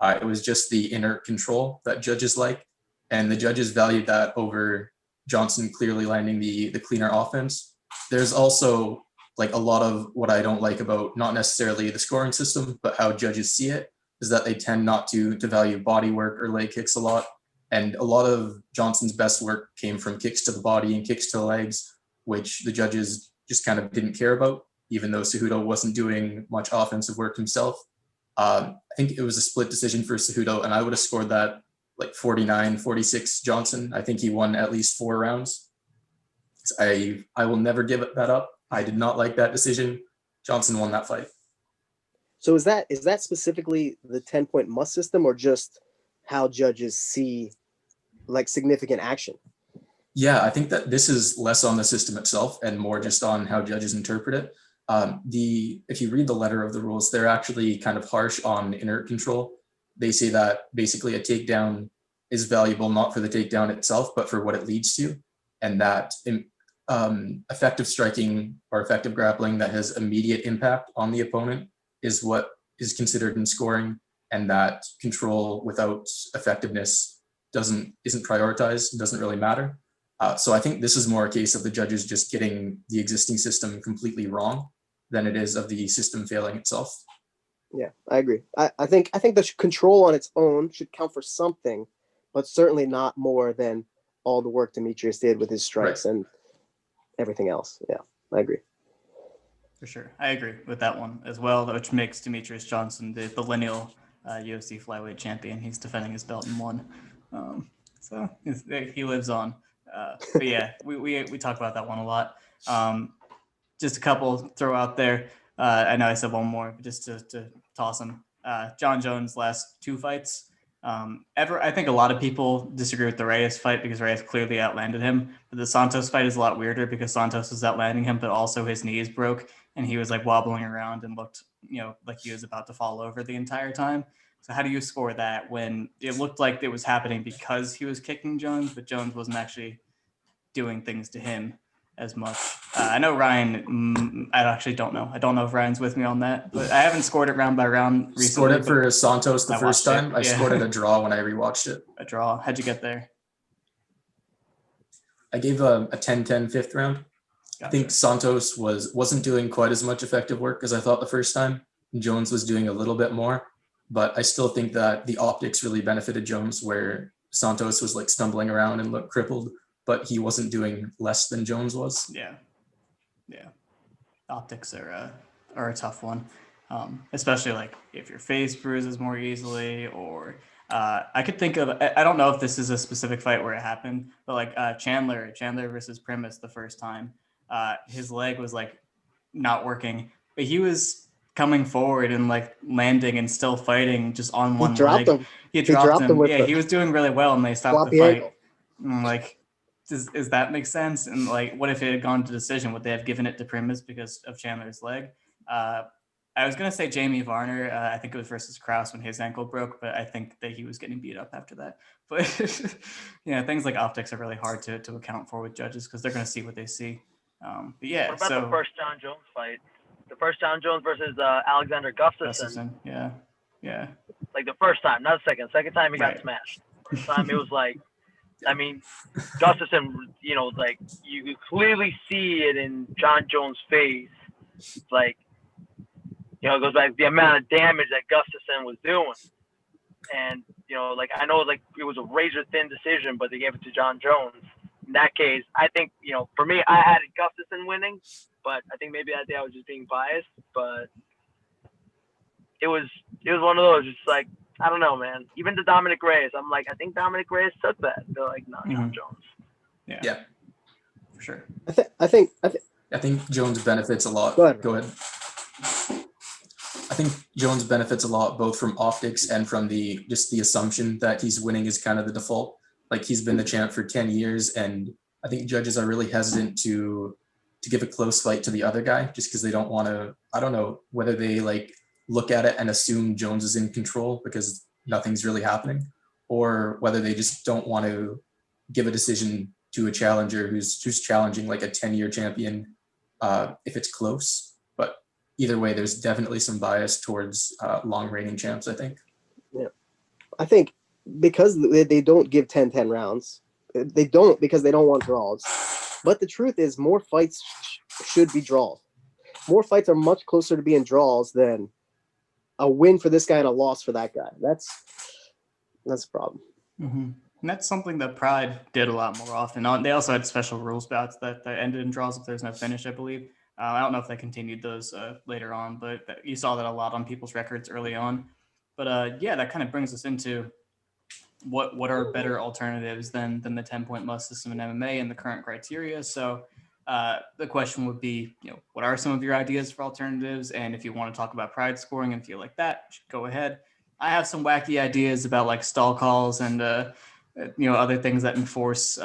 C: It was just the inert control that judges like, and the judges valued that over Johnson clearly landing the cleaner offense. There's also like a lot of what I don't like about not necessarily the scoring system, but how judges see it, is that they tend not to value body work or leg kicks a lot. And a lot of Johnson's best work came from kicks to the body and kicks to the legs, which the judges just kind of didn't care about, even though Cejudo wasn't doing much offensive work himself. I think it was a split decision for Cejudo, and I would have scored that like 49-46 Johnson. I think he won at least 4 rounds. I will never give that up. I did not like that decision. Johnson won that fight.
B: So is that specifically the 10-point must system, or just how judges see like significant action?
C: Yeah, I think that this is less on the system itself and more just on how judges interpret it. If you read the letter of the rules, they're actually kind of harsh on inert control. They say that basically a takedown is valuable not for the takedown itself, but for what it leads to, and that effective striking or effective grappling that has immediate impact on the opponent is what is considered in scoring, and that control without effectiveness isn't prioritized, doesn't really matter. So I think this is more a case of the judges just getting the existing system completely wrong than it is of the system failing itself.
B: Yeah, I agree. I think the control on its own should count for something, but certainly not more than all the work Demetrius did with his strikes and everything else. Yeah, I agree.
A: For sure. I agree with that one as well, which makes Demetrius Johnson the lineal UFC flyweight champion. He's defending his belt and won. So he lives on. But yeah, we talk about that one a lot. Just a couple throw out there. I know I said one more, but just to toss them. John Jones' last 2 fights. I think a lot of people disagree with the Reyes fight because Reyes clearly outlanded him. But the Santos fight is a lot weirder because Santos was outlanding him, but also his knees broke and he was like wobbling around and looked, like he was about to fall over the entire time. So how do you score that when it looked like it was happening because he was kicking Jones, but Jones wasn't actually doing things to him as much? I know Ryan, I actually don't know. I don't know if Ryan's with me on that, but I haven't scored it round by round recently.
C: Scored it for Santos the first time. I scored it a draw when I rewatched it.
A: A draw. How'd you get there?
C: I gave a 10-10 fifth round. Gotcha. I think Santos wasn't doing quite as much effective work as I thought the first time. Jones was doing a little bit more, but I still think that the optics really benefited Jones, where Santos was like stumbling around and looked crippled, but he wasn't doing less than Jones was.
A: Yeah. Optics are a tough one. especially like if your face bruises more easily, or I could think of, I don't know if this is a specific fight where it happened, but like Chandler versus Primus the first time, his leg was like not working, but he was coming forward and like landing and still fighting just on one leg. He dropped him.
B: with
A: Yeah, he was doing really well, and they stopped the
B: floppy
A: fight.
B: ankle.
A: And I'm like, does that make sense? And like, what if it had gone to decision? Would they have given it to Primus because of Chandler's leg? I was gonna say Jamie Varner. I think it was versus Krause when his ankle broke, but I think that he was getting beat up after that. But things like optics are really hard to account for with judges because they're gonna see what they see. But yeah,
D: what about the first John Jones fight? The first John Jones versus Alexander Gustafsson.
A: Yeah.
D: Like the first time, not the second. Second time he got smashed. First time it was like, I mean, Gustafsson, like you could clearly see it in John Jones' face. Like, it goes back to the amount of damage that Gustafsson was doing. And, like I know like it was a razor thin decision, but they gave it to John Jones. In that case, I think, for me, I had Gustafsson winning, but I think maybe that day I was just being biased. But it was one of those, just like, I don't know, man. Even the Dominic Reyes, I'm like, I think Dominic Reyes took that. They're like, no, John Jones.
A: Yeah, for sure.
B: I think
C: Jones benefits a lot. Go ahead. I think Jones benefits a lot, both from optics and from the assumption that he's winning is kind of the default. Like, he's been the champ for 10 years, and I think judges are really hesitant to give a close fight to the other guy just because they don't want to. I don't know whether they like look at it and assume Jones is in control because nothing's really happening, or whether they just don't want to give a decision to a challenger who's challenging like a 10-year champion if it's close. But either way, there's definitely some bias towards long reigning champs, I think.
B: Yeah. I think because they don't give 10-10 rounds, they don't because they don't want draws. But the truth is more fights should be draws. More fights are much closer to being draws than a win for this guy and a loss for that guy. That's a problem.
A: Mm-hmm. And that's something that Pride did a lot more often. They also had special rules bouts that ended in draws if there's no finish, I believe. I don't know if they continued those later on, but you saw that a lot on people's records early on. But that kind of brings us into what are better alternatives than the 10-point must system in MMA and the current criteria. So the question would be, what are some of your ideas for alternatives? And if you want to talk about Pride scoring and feel like that, go ahead. I have some wacky ideas about like stall calls and other things that enforce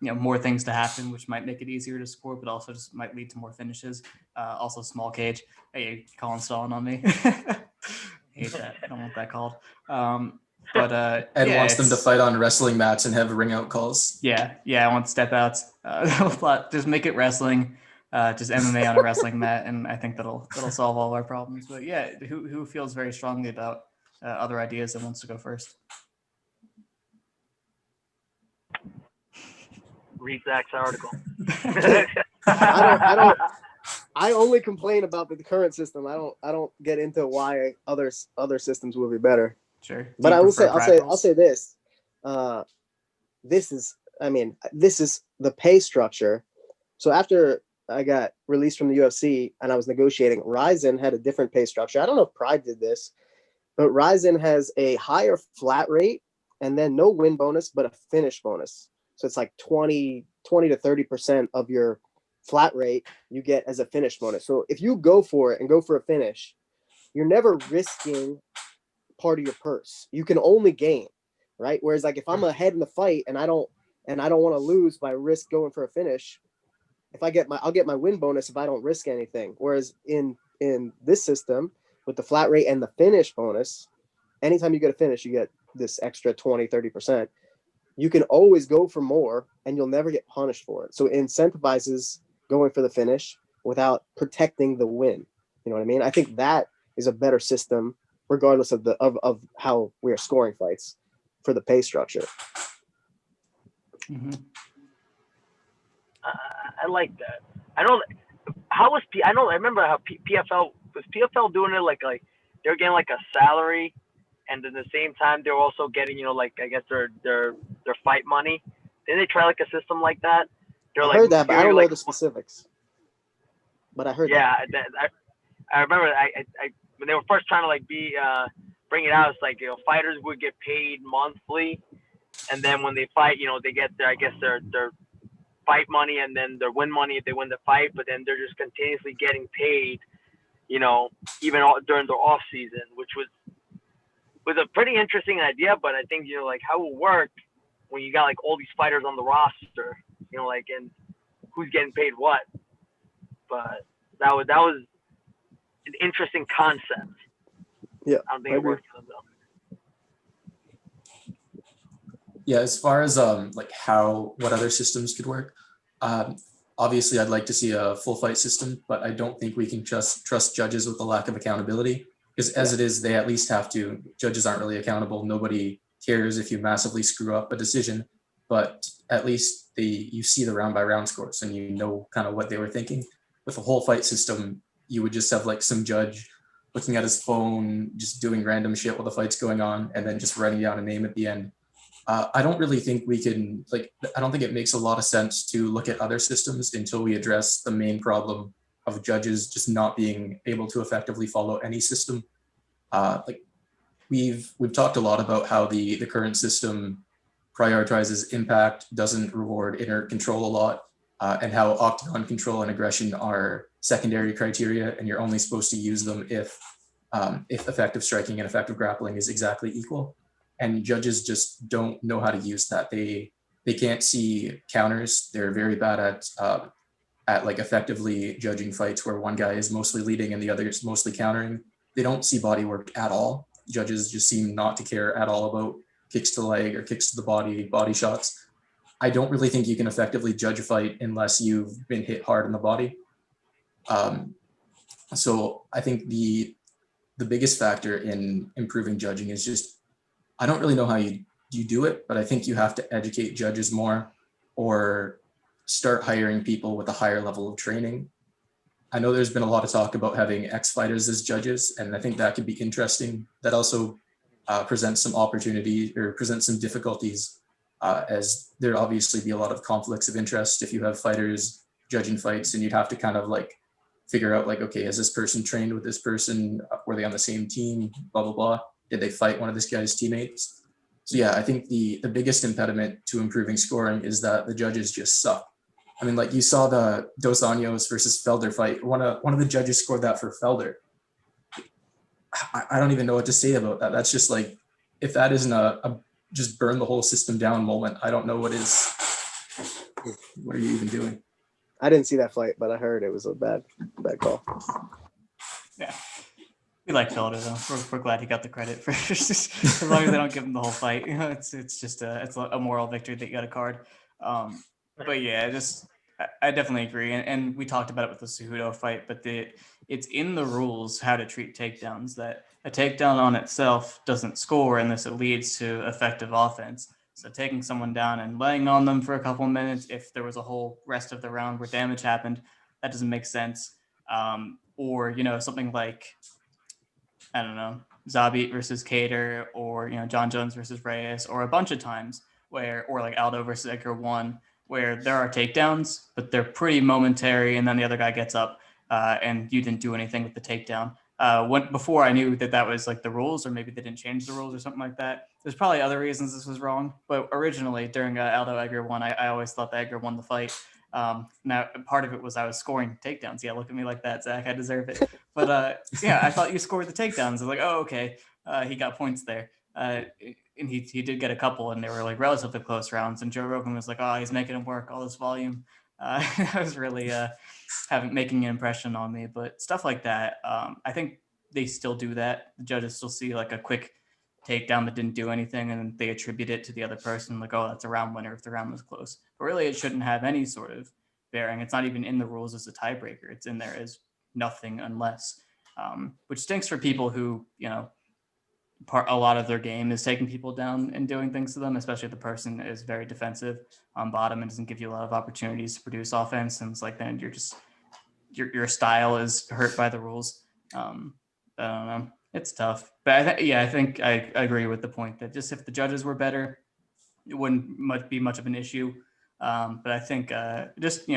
A: more things to happen, which might make it easier to score, but also just might lead to more finishes. Also small cage. Hey, Colin stalling on me. Hate that. I don't want that called. But
C: Ed wants them to fight on wrestling mats and have ring out calls.
A: Yeah, I want step outs. Just make it wrestling, just MMA on a wrestling mat, and I think that'll solve all of our problems. But yeah, who feels very strongly about other ideas and wants to go first?
D: Read Zach's article.
B: I only complain about the current system. I don't get into why other systems will be better.
A: Sure.
B: But I'll say this. This is the pay structure. So after I got released from the UFC and I was negotiating, Ryzen had a different pay structure. I don't know if Pride did this, but Ryzen has a higher flat rate and then no win bonus, but a finish bonus. So it's like 20 to 30% of your flat rate you get as a finish bonus. So if you go for it and go for a finish, you're never risking part of your purse. You can only gain, right? Whereas like if I'm ahead in the fight and I don't want to lose by risk going for a finish, I'll get my win bonus if I don't risk anything. Whereas in this system with the flat rate and the finish bonus, anytime you get a finish, you get this extra 20-30%. You can always go for more and you'll never get punished for it. So it incentivizes going for the finish without protecting the win. You know what I mean? I think that is a better system regardless of how we are scoring fights for the pay structure.
A: Mm-hmm.
D: I like that. I remember how PFL was doing it like they're getting like a salary, and at the same time they're also getting I guess their fight money. Didn't they try like a system like that?
B: I heard that, but I don't know the specifics. But I heard
D: that. Yeah, I remember when they were first trying to bring it out, it's like, fighters would get paid monthly, and then when they fight, they get their fight money and then their win money if they win the fight, but then they're just continuously getting paid, even during their off season, which was a pretty interesting idea. But I think how it will work when you got all these fighters on the roster, and who's getting paid what. But that was an interesting concept.
B: Yeah,
D: I don't think it worked for them though.
C: Yeah, as far as what other systems could work, obviously I'd like to see a full fight system, but I don't think we can just trust judges with a lack of accountability, because as it is, they at least have to. Judges aren't really accountable. Nobody cares if you massively screw up a decision, but at least you see the round by round scores and you know kind of what they were thinking. With a whole fight system, you would just have some judge looking at his phone, just doing random shit while the fight's going on, and then just writing down a name at the end. I don't really think we can, I don't think it makes a lot of sense to look at other systems until we address the main problem of judges just not being able to effectively follow any system. We've talked a lot about how the current system prioritizes impact, doesn't reward inner control a lot, and how octagon control and aggression are secondary criteria, and you're only supposed to use them if effective striking and effective grappling is exactly equal. And judges just don't know how to use that. They can't see counters. They're very bad at effectively judging fights where one guy is mostly leading and the other is mostly countering. They don't see body work at all. Judges just seem not to care at all about kicks to the leg or kicks to the body shots. I don't really think you can effectively judge a fight unless you've been hit hard in the body. So I think the biggest factor in improving judging is just, I don't really know how you do it, but I think you have to educate judges more or start hiring people with a higher level of training. I know there's been a lot of talk about having ex-fighters as judges, and I think that could be interesting. That also presents some opportunity or presents some difficulties, as there obviously be a lot of conflicts of interest if you have fighters judging fights, and you'd have to kind of figure out okay, is this person trained with this person? Were they on the same team? Blah, blah, blah. Did they fight one of this guy's teammates? So yeah, I think the biggest impediment to improving scoring is that the judges just suck. I mean, you saw the Dos Anjos versus Felder fight. One of the judges scored that for Felder. I don't even know what to say about that. That's just if that isn't a just burn the whole system down moment, I don't know what is. What are you even doing?
B: I didn't see that fight, but I heard it was a bad call.
A: Yeah. We like Felder though. We're glad he got the credit for as long as they don't give him the whole fight. It's just a moral victory that you got a card. But yeah, I definitely agree. And we talked about it with the Cejudo fight, but it's in the rules how to treat takedowns, that a takedown on itself doesn't score unless it leads to effective offense. So taking someone down and laying on them for a couple of minutes, if there was a whole rest of the round where damage happened, that doesn't make sense. Or, something like, I don't know, Zabit versus Cater, or, John Jones versus Reyes, or a bunch of times or Aldo versus Edgar 1, where there are takedowns, but they're pretty momentary, and then the other guy gets up and you didn't do anything with the takedown. Before I knew that was the rules, or maybe they didn't change the rules or something like that. There's probably other reasons this was wrong, but originally during Aldo Edgar 1, I always thought that Edgar won the fight. Now part of it was I was scoring takedowns. Yeah, look at me like that, Zach. I deserve it. But yeah, I thought you scored the takedowns. I was oh, okay. He got points there. And he did get a couple, and they were relatively close rounds. And Joe Rogan was oh, he's making him work, all this volume. That was really making an impression on me. But stuff like that, I think they still do that. The judges still see a quick takedown that didn't do anything, and they attribute it to the other person, oh, that's a round winner if the round was close. But really, it shouldn't have any sort of bearing. It's not even in the rules as a tiebreaker. It's in there as nothing unless, which stinks for people who, a lot of their game is taking people down and doing things to them, especially if the person is very defensive on bottom and doesn't give you a lot of opportunities to produce offense. And it's then you're just, your style is hurt by the rules. I don't know. It's tough, but I think I agree with the point that just if the judges were better, it wouldn't be much of an issue. But I think just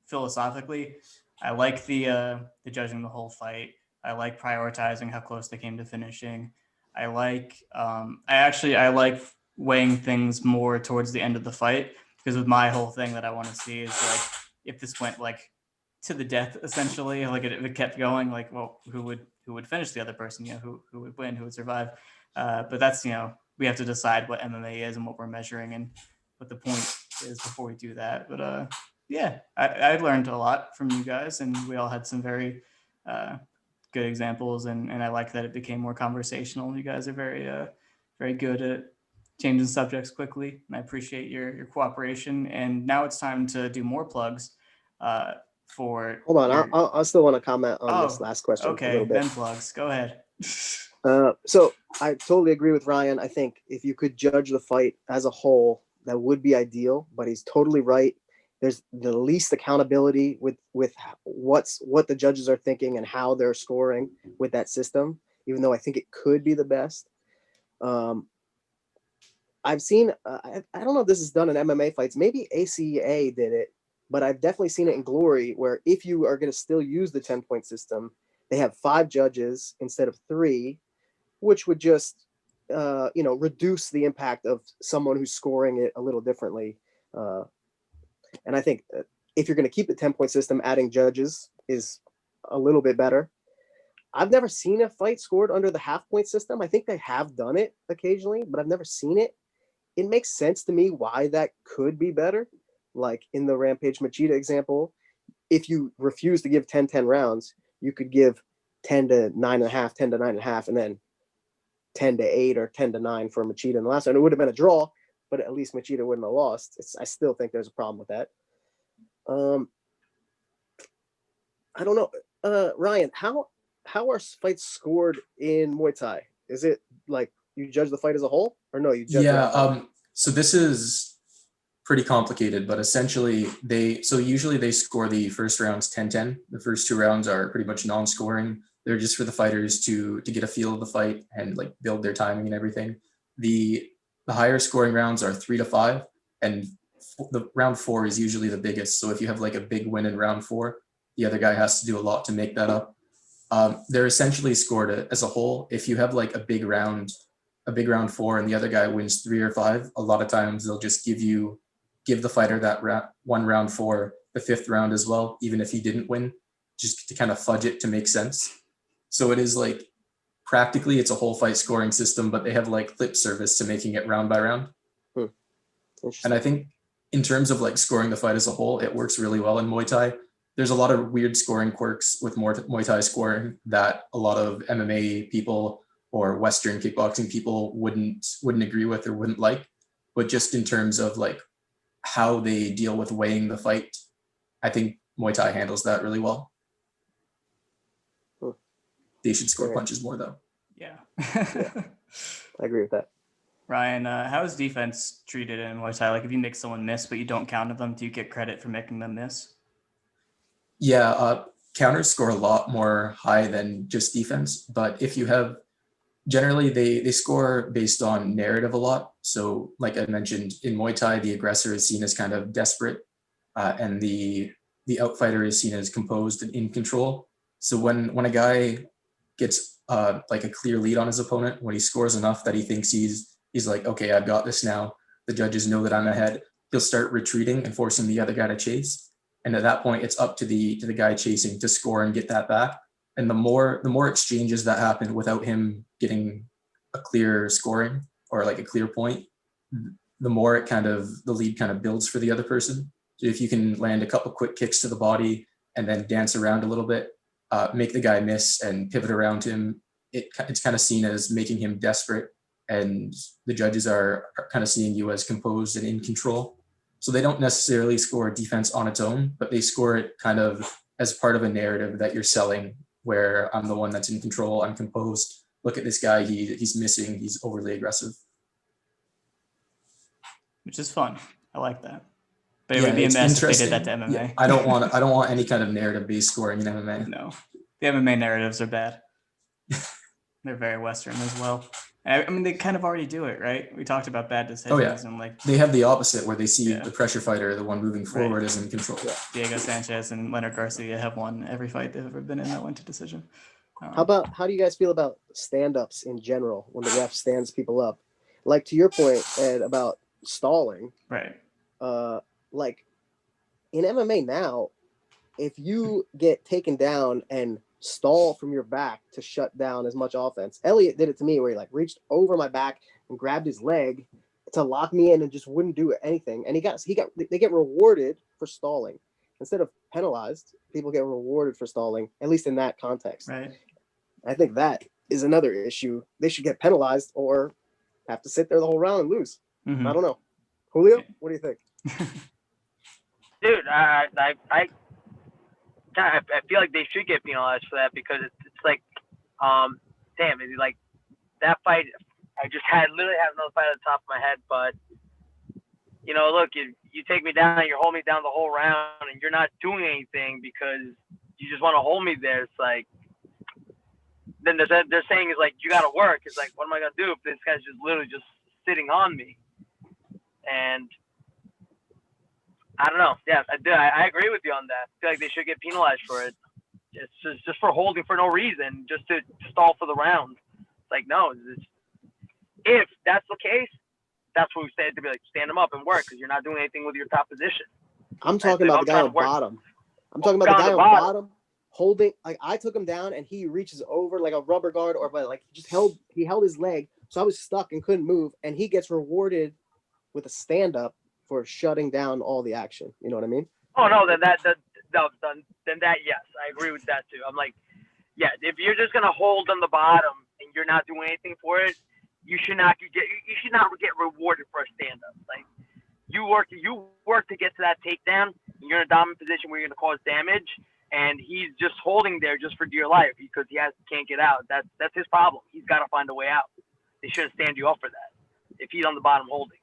A: philosophically, I like the judging the whole fight. I like prioritizing how close they came to finishing. I like I like weighing things more towards the end of the fight, because with my whole thing that I want to see is like if this went like to the death essentially, like if it kept going, like well, who would finish the other person? Who would win? Who would survive? But that's we have to decide what MMA is and what we're measuring and what the point is before we do that. But yeah, I learned a lot from you guys, and we all had some very good examples, and I like that it became more conversational. You guys are very good at changing subjects quickly, and I appreciate your cooperation. And now it's time to do more plugs. For
B: hold on, I still want to comment on this last question a little bit.
A: Then plugs. Go ahead.
B: So I totally agree with Ryan. I think if you could judge the fight as a whole, that would be ideal. But he's totally right. There's the least accountability with what the judges are thinking and how they're scoring with that system. Even though I think it could be the best. I've seen. I don't know if this is done in MMA fights. Maybe ACA did it, but I've definitely seen it in Glory, where if you are going to still use the 10-point system, they have 5 judges instead of 3, which would just, reduce the impact of someone who's scoring it a little differently. And I think if you're going to keep the 10-point system, adding judges is a little bit better. I've never seen a fight scored under the half-point system. I think they have done it occasionally, but I've never seen it. It makes sense to me why that could be better. Like in the Rampage Machida example, if you refuse to give 10-10 rounds, you could give 10 to 9.5, 10 to 9.5, and then 10 to 8 or 10 to 9 for Machida in the last one. It would have been a draw, but at least Machida wouldn't have lost. I still think there's a problem with that. I don't know. Ryan, how are fights scored in Muay Thai? Is it like you judge the fight as a whole, or no? You judge
C: so this is pretty complicated, but essentially usually they score the first rounds 10-10. The first 2 rounds are pretty much non-scoring. They're just for the fighters to get a feel of the fight and like build their timing and everything. The higher scoring rounds are 3 to 5, and the round 4 is usually the biggest. So if you have like a big win in round 4, the other guy has to do a lot to make that up. They're essentially scored as a whole. If you have like a big round 4 and the other guy wins 3 or 5, a lot of times they'll just give the fighter that round 4, the 5th round as well, even if he didn't win, just to kind of fudge it to make sense. So it is like practically it's a whole fight scoring system, but they have like lip service to making it round by round. And I think in terms of like scoring the fight as a whole, it works really well in Muay Thai. There's a lot of weird scoring quirks with Muay Thai scoring that a lot of MMA people or Western kickboxing people wouldn't agree with or wouldn't like. But just in terms of like how they deal with weighing the fight, I think Muay Thai handles that really well. They should score punches more though.
A: Yeah.
B: I agree with that.
A: Ryan, how is defense treated in Muay Thai? Like if you make someone miss but you don't counter them, do you get credit for making them miss?
C: Yeah, counters score a lot more high than just defense, but if you have, generally they score based on narrative a lot. So like I mentioned, in Muay Thai, the aggressor is seen as kind of desperate, and the outfighter is seen as composed and in control. So when a guy gets like a clear lead on his opponent, when he scores enough that he thinks he's like, okay, I've got this now, the judges know that I'm ahead, he'll start retreating and forcing the other guy to chase. And at that point, it's up to the guy chasing to score and get that back. And the more exchanges that happen without him getting a clear scoring or like a clear point, the more the lead kind of builds for the other person. So if you can land a couple quick kicks to the body and then dance around a little bit, make the guy miss and pivot around him, it's kind of seen as making him desperate, and the judges are kind of seeing you as composed and in control. So they don't necessarily score defense on its own, but they score it kind of as part of a narrative that you're selling, where I'm the one that's in control, I'm composed. Look at this guy, he's missing, he's overly aggressive.
A: Which is fun. I like that. But it would be a mess if they did that to MMA.
C: Yeah, I don't want any kind of narrative-based scoring in MMA.
A: No, the MMA narratives are bad. They're very Western as well. I mean, they kind of already do it, right? We talked about bad decisions. And like
C: they have the opposite, where they see the pressure fighter, the one moving forward, is in control.
A: Yeah. Diego Sanchez and Leonard Garcia have won every fight they've ever been in that went to decision.
B: How do you guys feel about stand-ups in general when the ref stands people up? Like to your point, Ed, about stalling.
A: Right.
B: Like in MMA now, if you get taken down and stall from your back to shut down as much offense, Elliot did it to me where he like reached over my back and grabbed his leg to lock me in and just wouldn't do anything. And they get rewarded for stalling instead of penalized. People get rewarded for stalling, at least in that context.
A: Right.
B: I think that is another issue. They should get penalized or have to sit there the whole round and lose.
A: Mm-hmm.
B: I don't know. Julio, what do you think?
D: Dude, I feel like they should get penalized for that because it's like, damn, it's like that fight. I just literally have another fight at the top of my head, but look, you take me down, you hold me down the whole round, and you're not doing anything because you just want to hold me there. It's like, then they're saying is like you got to work. It's like, what am I gonna do if this guy's just literally just sitting on me? And I don't know. Yeah, I agree with you on that. I feel like they should get penalized for it. It's just for holding for no reason, just to stall for the round. It's like, no. If that's the case, that's what we said to be like, stand them up and work because you're not doing anything with your top position.
B: I'm talking about the guy on bottom. I'm talking about the guy on bottom holding. Like I took him down and he reaches over like a rubber guard or like he held his leg, so I was stuck and couldn't move, and he gets rewarded with a stand up for shutting down all the action. You know what I mean?
D: Oh no, then that yes, I agree with that too. I'm like, yeah, if you're just gonna hold on the bottom and you're not doing anything for it, you should not get rewarded for a stand up. Like you work to get to that takedown. And you're in a dominant position where you're gonna cause damage, and he's just holding there just for dear life because he can't get out. That's his problem. He's got to find a way out. They shouldn't stand you up for that if he's on the bottom holding.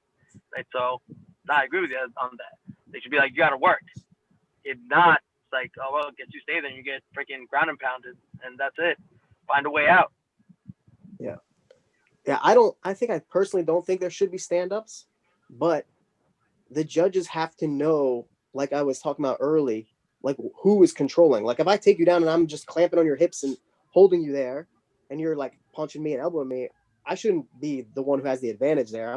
D: Right, so I agree with you on that. They should be like, you got to work. If not, it's like, oh, well, you stay there and you get freaking ground and pounded, and that's it. Find a way out.
B: Yeah. Yeah, I personally don't think there should be stand-ups, but the judges have to know, like I was talking about early, like who is controlling. Like if I take you down and I'm just clamping on your hips and holding you there, and you're like punching me and elbowing me, I shouldn't be the one who has the advantage there.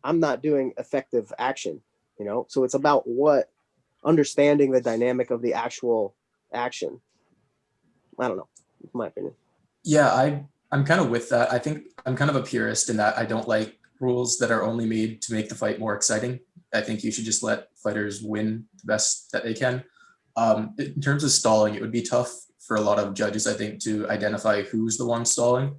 B: I'm not doing effective action, So it's about understanding the dynamic of the actual action. I don't know, in my opinion.
C: Yeah, I'm kind of with that. I think I'm kind of a purist in that I don't like rules that are only made to make the fight more exciting. I think you should just let fighters win the best that they can. In terms of stalling, it would be tough for a lot of judges, I think, to identify who's the one stalling.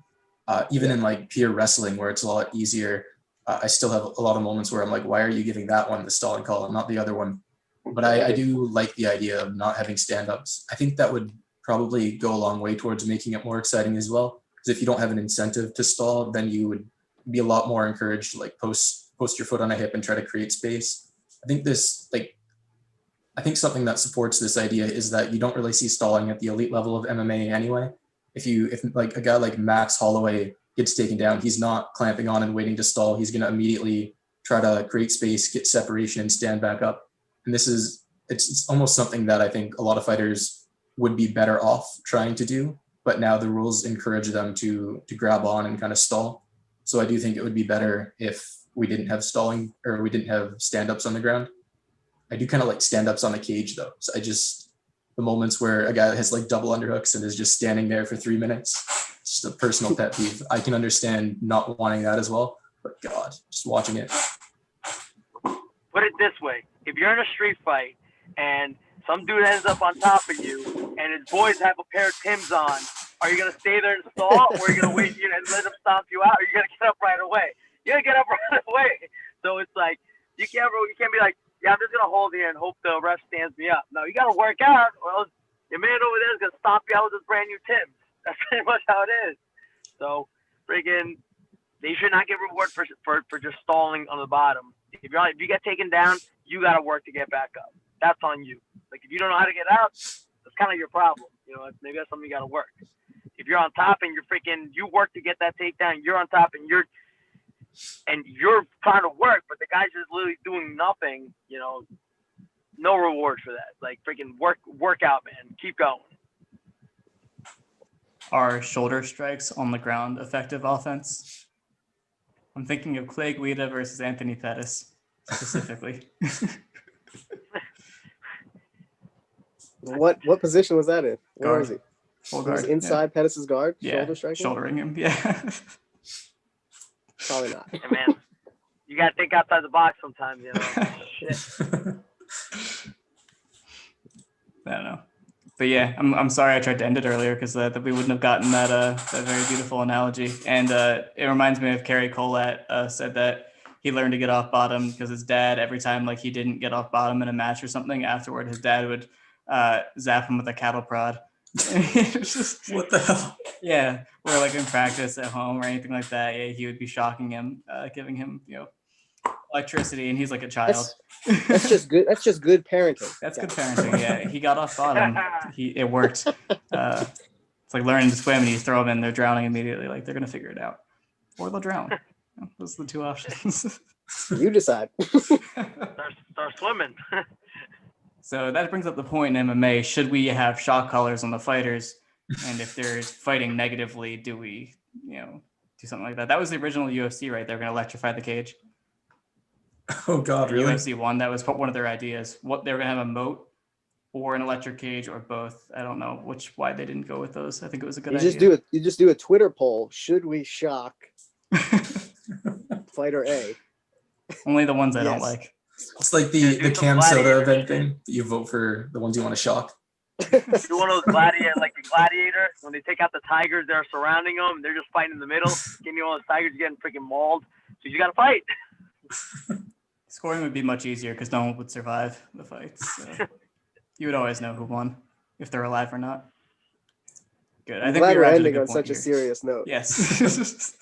C: Even in like pure wrestling, where it's a lot easier, I still have a lot of moments where I'm like, why are you giving that one the stalling call and not the other one? But I do like the idea of not having stand-ups. I think that would probably go a long way towards making it more exciting as well. Because if you don't have an incentive to stall, then you would be a lot more encouraged to like post your foot on a hip and try to create space. I think something that supports this idea is that you don't really see stalling at the elite level of MMA anyway. If like a guy like Max Holloway gets taken down, he's not clamping on and waiting to stall. He's going to immediately try to create space, get separation, and stand back up. And it's almost something that I think a lot of fighters would be better off trying to do, but now the rules encourage them to grab on and kind of stall. So I do think it would be better if we didn't have stalling or we didn't have stand-ups on the ground. I do kind of like stand-ups on the cage though. So the moments where a guy has like double underhooks and is just standing there for 3 minutes, it's just a personal pet peeve. I can understand not wanting that as well, but God, just watching it.
D: Put it this way. If you're in a street fight and some dude ends up on top of you and his boys have a pair of Timbs on, are you going to stay there and stall, or are you going to wait and let him stomp you out, or are you going to get up right away? You're going to get up right away. So it's like, you can't be like, yeah, I'm just going to hold here and hope the ref stands me up. No, you got to work out, or else your man over there is going to stomp you out with his brand new Timbs. That's pretty much how it is. So, friggin', they should not get rewarded for just stalling on the bottom. If you get taken down, you got to work to get back up. That's on you. Like, if you don't know how to get out, that's kind of your problem. Maybe that's something you got to work. If you're on top and you work to get that takedown, you're on top and you're trying to work, but the guy's just literally doing nothing, no reward for that. Like, freaking work out, man. Keep going.
A: Are shoulder strikes on the ground effective offense? I'm thinking of Clay Guida versus Anthony Pettis specifically.
B: What position was that in? Where
A: Guard.
B: was he?
A: Full
B: He was
A: guard.
B: inside Pettis' guard,
A: Yeah.
B: shoulder striking?
A: Shouldering him. Yeah.
B: Probably not.
D: Hey, man, you gotta think outside the box sometimes, you know. Shit.
A: I don't know. But yeah, I'm sorry I tried to end it earlier because that we wouldn't have gotten that very beautiful analogy. And it reminds me of Kerry Collat said that he learned to get off bottom because his dad, every time like he didn't get off bottom in a match or something, afterward his dad would zap him with a cattle prod. Just,
C: What the hell?
A: yeah, or like in practice at home or anything like that. Yeah, he would be shocking him, giving him electricity, and he's like a child.
B: That's just good. That's just good parenting.
A: That's good parenting. Yeah, he got off bottom. It worked. It's like learning to swim, and you throw them in, they're drowning immediately. Like they're gonna figure it out, or they'll drown. Those are the two options.
B: You decide.
D: Start swimming.
A: So that brings up the point in MMA: should we have shock collars on the fighters? And if they're fighting negatively, do we, do something like that? That was the original UFC, right? They're gonna electrify the cage.
C: Oh God, really?
A: UFC 1, that was one of their ideas. What they were gonna have a moat or an electric cage or both. I don't know why they didn't go with those. I think it was a good idea.
B: You just do a Twitter poll. Should we shock fighter A?
A: Only the ones I don't
B: Yes.
A: like.
C: It's like the Cam Soda event thing. You vote for the ones you want to shock.
D: Do one of those gladiator, like the gladiator, when they take out the tigers, they're surrounding them. They're just fighting in the middle. Getting all those tigers getting freaking mauled. So you got to fight.
A: Scoring would be much easier because no one would survive the fights. So you would always know who won, if they're alive or not. Good. I
B: I'm
A: think
B: glad
A: we
B: we're
A: arrived at
B: ending
A: good
B: on
A: point
B: such a
A: here.
B: serious note.
A: Yes.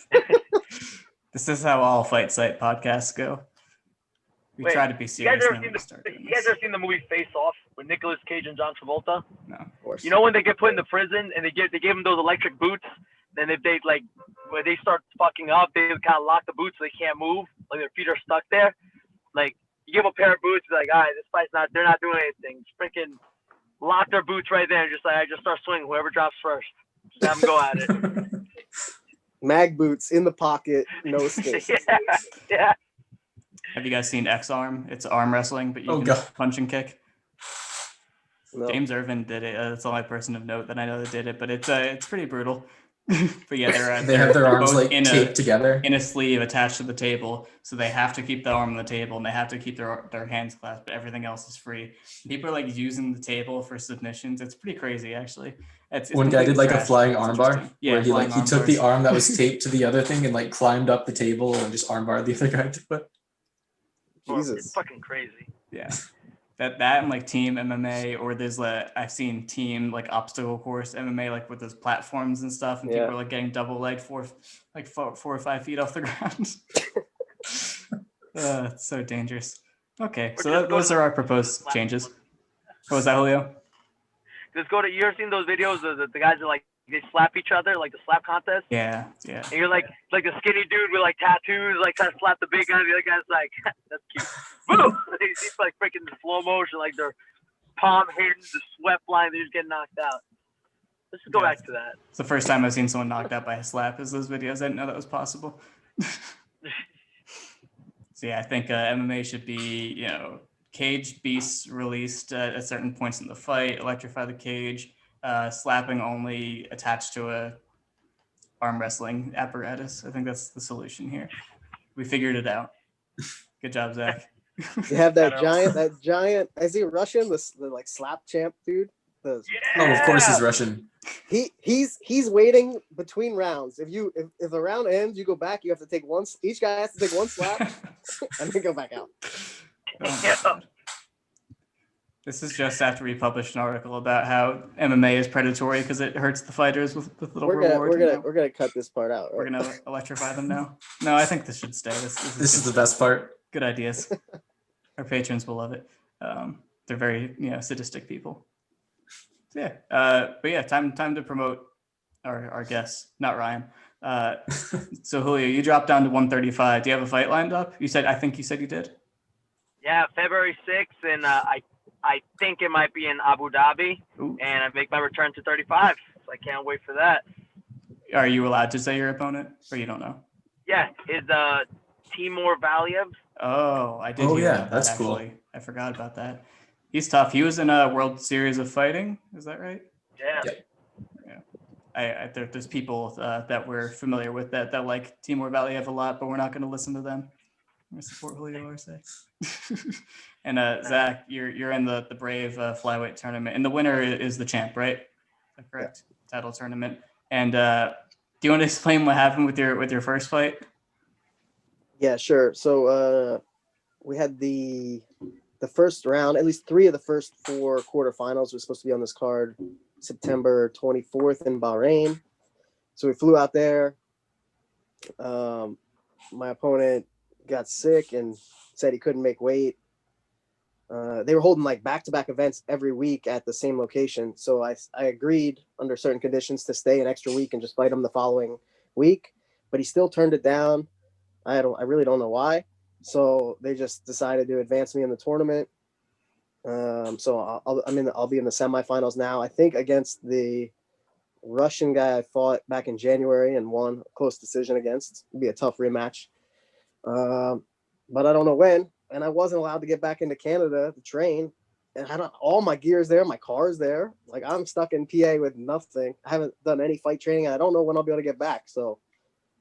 A: This is how all Fight Site podcasts go. We try to be serious.
D: You guys ever seen the movie Face Off with Nicolas Cage and John Travolta?
A: No.
B: Of course.
D: You know when they get put into prison and they give them those electric boots, then if they when they start fucking up, they kind of lock the boots so they can't move, like their feet are stuck there. Like you give them a pair of boots, be like, all right, this fight's they're not doing anything. Just freaking lock their boots right there, and just like I just start swinging. Whoever drops first, just have them go at it.
B: Mag boots in the pocket, no space.
D: Yeah.
A: Have you guys seen X-Arm? It's arm wrestling, but you can
C: God.
A: punch and kick.
B: No.
A: James Irvin did it. That's the only person of note that I know that did it, but it's pretty brutal. But yeah,
C: They have their arms
A: both
C: like taped together.
A: in a sleeve attached to the table, so they have to keep the arm on the table and they have to keep their hands clasped, but everything else is free. People are like using the table for submissions. It's pretty crazy, actually. It's
C: One guy did like a
A: trash,
C: flying
A: but it's
C: armbar,
A: interesting. Yeah,
C: where he
A: flying
C: took the
A: armbars.
C: arm that was taped to the other thing and like climbed up the table and just armbarred the other guy to it.
B: Jesus.
D: It's fucking crazy.
A: Yeah. That and like team MMA, or there's I've seen team like obstacle course MMA, like with those platforms and stuff, and people are like getting double legged four or 5 feet off the ground. It's so dangerous. Okay, so those are our proposed changes. What was that, Julio?
D: Just go to. You ever seen those videos of the guys that like they slap each other, like the slap contest?
A: Yeah.
D: And you're like a skinny dude with like tattoos, like trying to slap the big guy. The other guy's like, that's cute. Boom! He's like freaking slow motion, like their palm hitting the sweat line. They're just getting knocked out. Let's just go back to that.
A: It's the first time I've seen someone knocked out by a slap. Is those videos? I didn't know that was possible. So yeah, I think MMA should be, cage beasts released at certain points in the fight, electrify the cage, slapping only attached to a arm wrestling apparatus. I think that's the solution here. We figured it out. Good job, Zach.
B: You have that giant. Is he Russian? The like slap champ dude.
C: Oh, of course he's Russian.
B: He's waiting between rounds. If the round ends, you go back. You have to take one. Each guy has to take one slap and then go back out.
A: Oh, this is just after we published an article about how MMA is predatory because it hurts the fighters with little reward.
B: We're gonna cut this part out. Right?
A: We're gonna electrify them now. No, I think this should stay.
C: This is the best part.
A: Good ideas. Our patrons will love it. They're very sadistic people. So yeah, but yeah, time to promote our guests, not Ryan. So Julio, you dropped down to 135. Do you have a fight lined up? I think you said you did.
D: Yeah, February 6th, and I think it might be in Abu Dhabi.
A: Ooh.
D: And I make my return to 35. So I can't wait for that.
A: Are you allowed to say your opponent, or you don't know?
D: Yeah, is Timur Valiev.
A: Oh, I did
C: Oh,
A: hear
C: yeah,
A: about that,
C: that's cool.
A: actually. I forgot about that. He's tough. He was in a World Series of Fighting. Is that right?
D: Yeah.
C: Yep.
A: There's people that we're familiar with that like Timur Valiev a lot, but we're not going to listen to them. We're going to support Julio Arce. And Zach, you're in the Brave flyweight tournament, and the winner is the champ, right? Is that correct? Yeah. Title tournament. And do you want to explain what happened with your first fight?
B: Yeah, sure. So we had the first round. At least 3 of the first 4 quarterfinals were supposed to be on this card, September 24th in Bahrain. So we flew out there. My opponent got sick and said he couldn't make weight. They were holding like back-to-back events every week at the same location. So I agreed under certain conditions to stay an extra week and just fight him the following week, but he still turned it down. I really don't know why. So they just decided to advance me in the tournament. So I'll be in the semifinals now. I think against the Russian guy I fought back in January and won a close decision against. It'd be a tough rematch. But I don't know when. And I wasn't allowed to get back into Canada to train. And all my gear's there, my car's there. Like I'm stuck in PA with nothing. I haven't done any fight training. I don't know when I'll be able to get back. So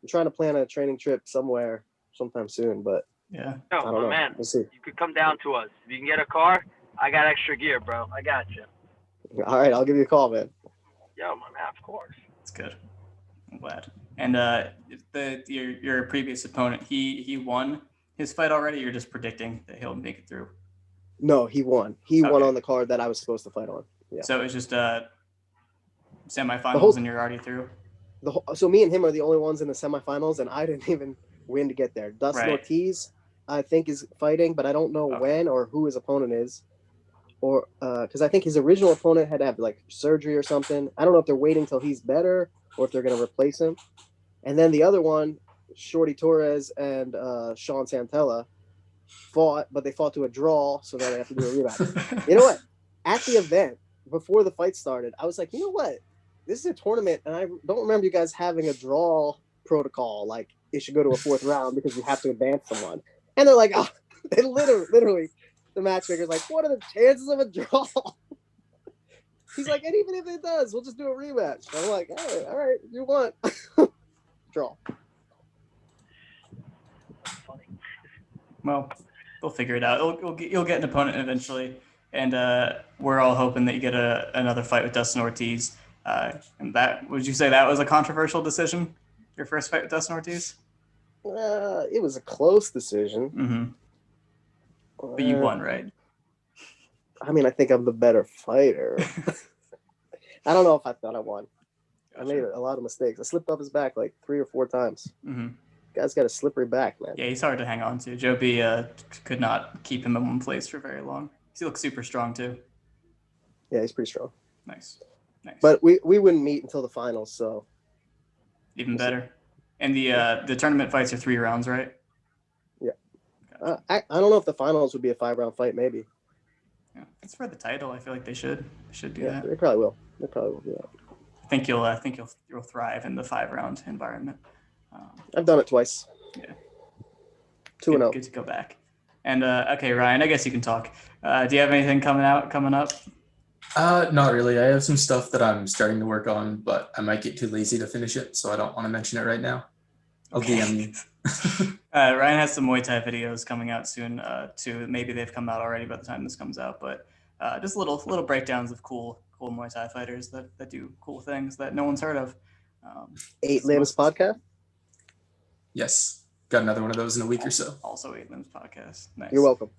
B: I'm trying to plan a training trip somewhere sometime soon. But
A: yeah,
D: no,
B: I don't know.
D: Man,
B: we'll see.
D: You could come down to us. If you can get a car, I got extra gear, bro. I got you.
B: All right, I'll give you a call, man.
D: Yeah, my man, of course.
A: It's good. I'm glad. And your previous opponent, he won his fight already. You're just predicting that he'll make it through.
B: No, he won. He won on the card that I was supposed to fight on. Yeah.
A: So it's just semifinals, and you're already through.
B: So me and him are the only ones in the semifinals, and I didn't even win to get there. Dustin Ortiz, I think, is fighting, but I don't know when or who his opponent is. Or because I think his original opponent had to have like surgery or something. I don't know if they're waiting till he's better or if they're going to replace him. And then the other one, Shorty Torres and Sean Santella fought, but they fought to a draw, so now they have to do a rematch. You know what? At the event, before the fight started, I was like, you know what? This is a tournament, and I don't remember you guys having a draw protocol. Like, it should go to a 4th round because you have to advance someone. And they're like, oh, they literally, the matchmaker's like, what are the chances of a draw? He's like, and even if it does, we'll just do a rematch. I'm like, all right, you want draw.
A: Well, they'll figure it out. You'll get an opponent eventually, and we're all hoping that you get another fight with Dustin Ortiz. And that, would you say that was a controversial decision? Your first fight with Dustin Ortiz?
B: It was a close decision.
A: Mm-hmm. But you won, right?
B: I mean, I think I'm the better fighter. I don't know if I thought I won. Gotcha. I made a lot of mistakes. I slipped off his back like 3 or 4 times.
A: Mm-hmm.
B: Guy's got a slippery back, man.
A: Yeah, he's hard to hang on to. Joe B could not keep him in one place for very long. He looks super strong too.
B: Yeah, he's pretty strong.
A: Nice.
B: But we wouldn't meet until the finals, so
A: even better. And the tournament fights are 3 rounds, right?
B: Yeah. Gotcha. I don't know if the finals would be a 5-round fight, maybe.
A: Yeah, it's for the title. I feel like they should do that.
B: They probably will. They probably will do that.
A: I think you'll thrive in the 5-round environment.
B: I've done it twice.
A: Yeah.
B: 2-0.
A: Good to go back. And okay, Ryan, I guess you can talk. Do you have anything coming up?
C: Not really. I have some stuff that I'm starting to work on, but I might get too lazy to finish it, so I don't want to mention it right now. I'll DM you.
A: Ryan has some Muay Thai videos coming out soon too. Maybe they've come out already by the time this comes out, but just little breakdowns of cool Muay Thai fighters that do cool things that no one's heard of.
B: 8 Limbs podcast?
C: Yes. Got another one of those in a week or so.
A: Also 8 Limbs podcast. Nice.
B: You're welcome.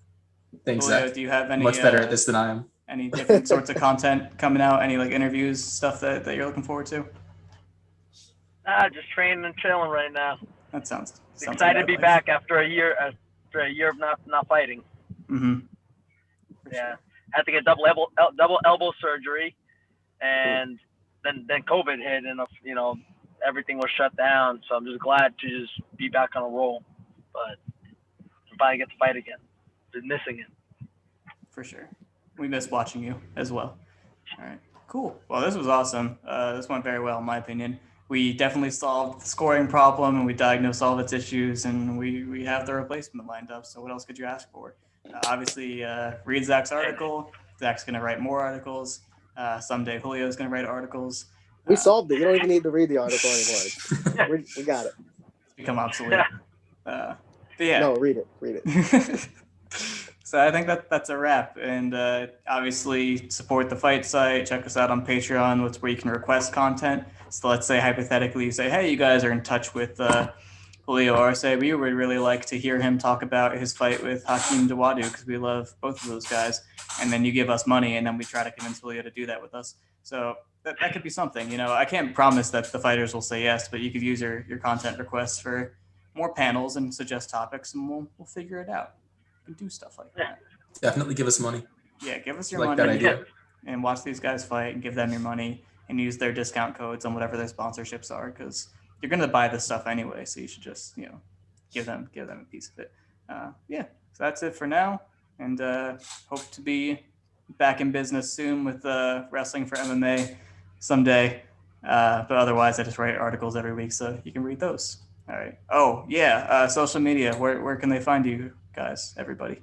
C: Thanks,
A: Julio,
C: Zach.
A: do you have any
C: much better at this than I am?
A: Any different sorts of content coming out? Any like interviews, stuff that you're looking forward to?
D: Just training and chilling right now.
A: That sounds
D: excited to be back after a year of not fighting.
A: Mm-hmm.
D: Yeah, had to get double elbow surgery, and then COVID hit, and everything was shut down. So I'm just glad to just be back on a roll. But I'm finally get to fight again. Been missing it.
A: For sure. We miss watching you as well. All right. Cool. Well, this was awesome. This went very well, in my opinion. We definitely solved the scoring problem, and we diagnosed all of its issues, and we have the replacement lined up. So what else could you ask for? Obviously, read Zach's article. Zach's going to write more articles. Someday Julio's going to write articles.
B: We solved it. You don't even need to read the article anymore. We got it.
A: It's become obsolete. But yeah.
B: No, read it.
A: So I think that's a wrap. And obviously support the fight site. Check us out on Patreon, where you can request content. So let's say hypothetically you say, hey, you guys are in touch with Julio Arce. We would really like to hear him talk about his fight with Hakeem Dawodu because we love both of those guys. And then you give us money, and then we try to convince Julio to do that with us. So that could be something. You know, I can't promise that the fighters will say yes, but you could use your content requests for more panels and suggest topics, and we'll figure it out and do stuff like that.
C: Definitely give us money.
A: Yeah, give us your
C: Like
A: money.
C: that idea.
A: And watch these guys fight and give them your money and use their discount codes on whatever their sponsorships are, because you're going to buy this stuff anyway. So you should just, give them a piece of it. So that's it for now. And hope to be back in business soon with wrestling for MMA someday. But otherwise, I just write articles every week, so you can read those. All right. Oh, yeah. Social media. Where can they find you guys, everybody?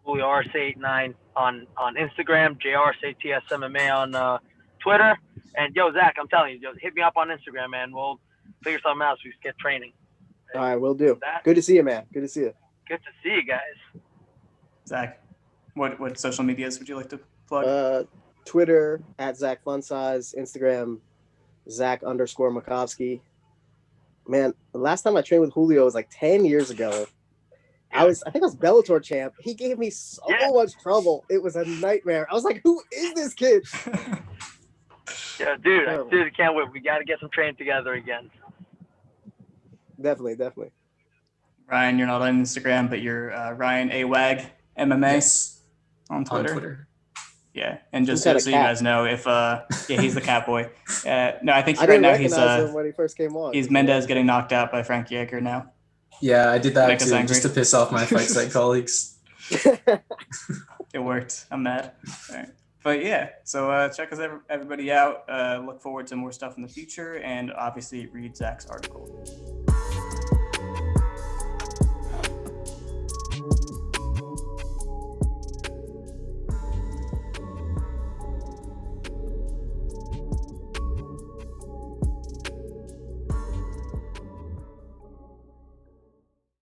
D: Julio Arce 89 on Instagram, JRCTSMMA on Twitter. And yo, Zach, I'm telling you, hit me up on Instagram, man. We'll figure something out so we can get training.
B: All right, we'll do. Good to see you, man. Good to see you.
D: Good to see you guys.
A: Zach, what social medias would you like to plug?
B: Twitter @Zach Funsize, Instagram Zach_Makovsky. Man, the last time I trained with Julio was like 10 years ago. I think I was Bellator champ. He gave me so much trouble. It was a nightmare. I was like, who is this kid?
D: Yeah, dude, I can't wait. We got to get some training together again.
B: Definitely.
A: Ryan, you're not on Instagram, but you're Ryan Awag MMA
C: Yes.
A: on Twitter.
C: On Twitter.
A: Yeah, and just so you guys know, if he's the cat boy. No, I think
B: I
A: right
B: didn't
A: now he's
B: recognize him when he first came on.
A: He's Mendez getting knocked out by Frank Yeager now.
C: Yeah, I did that
A: Make us
C: too,
A: angry.
C: just to piss off my fight site colleagues.
A: It worked. I'm mad. All right. But yeah, so check us everybody out. Look forward to more stuff in the future, and obviously read Zach's article.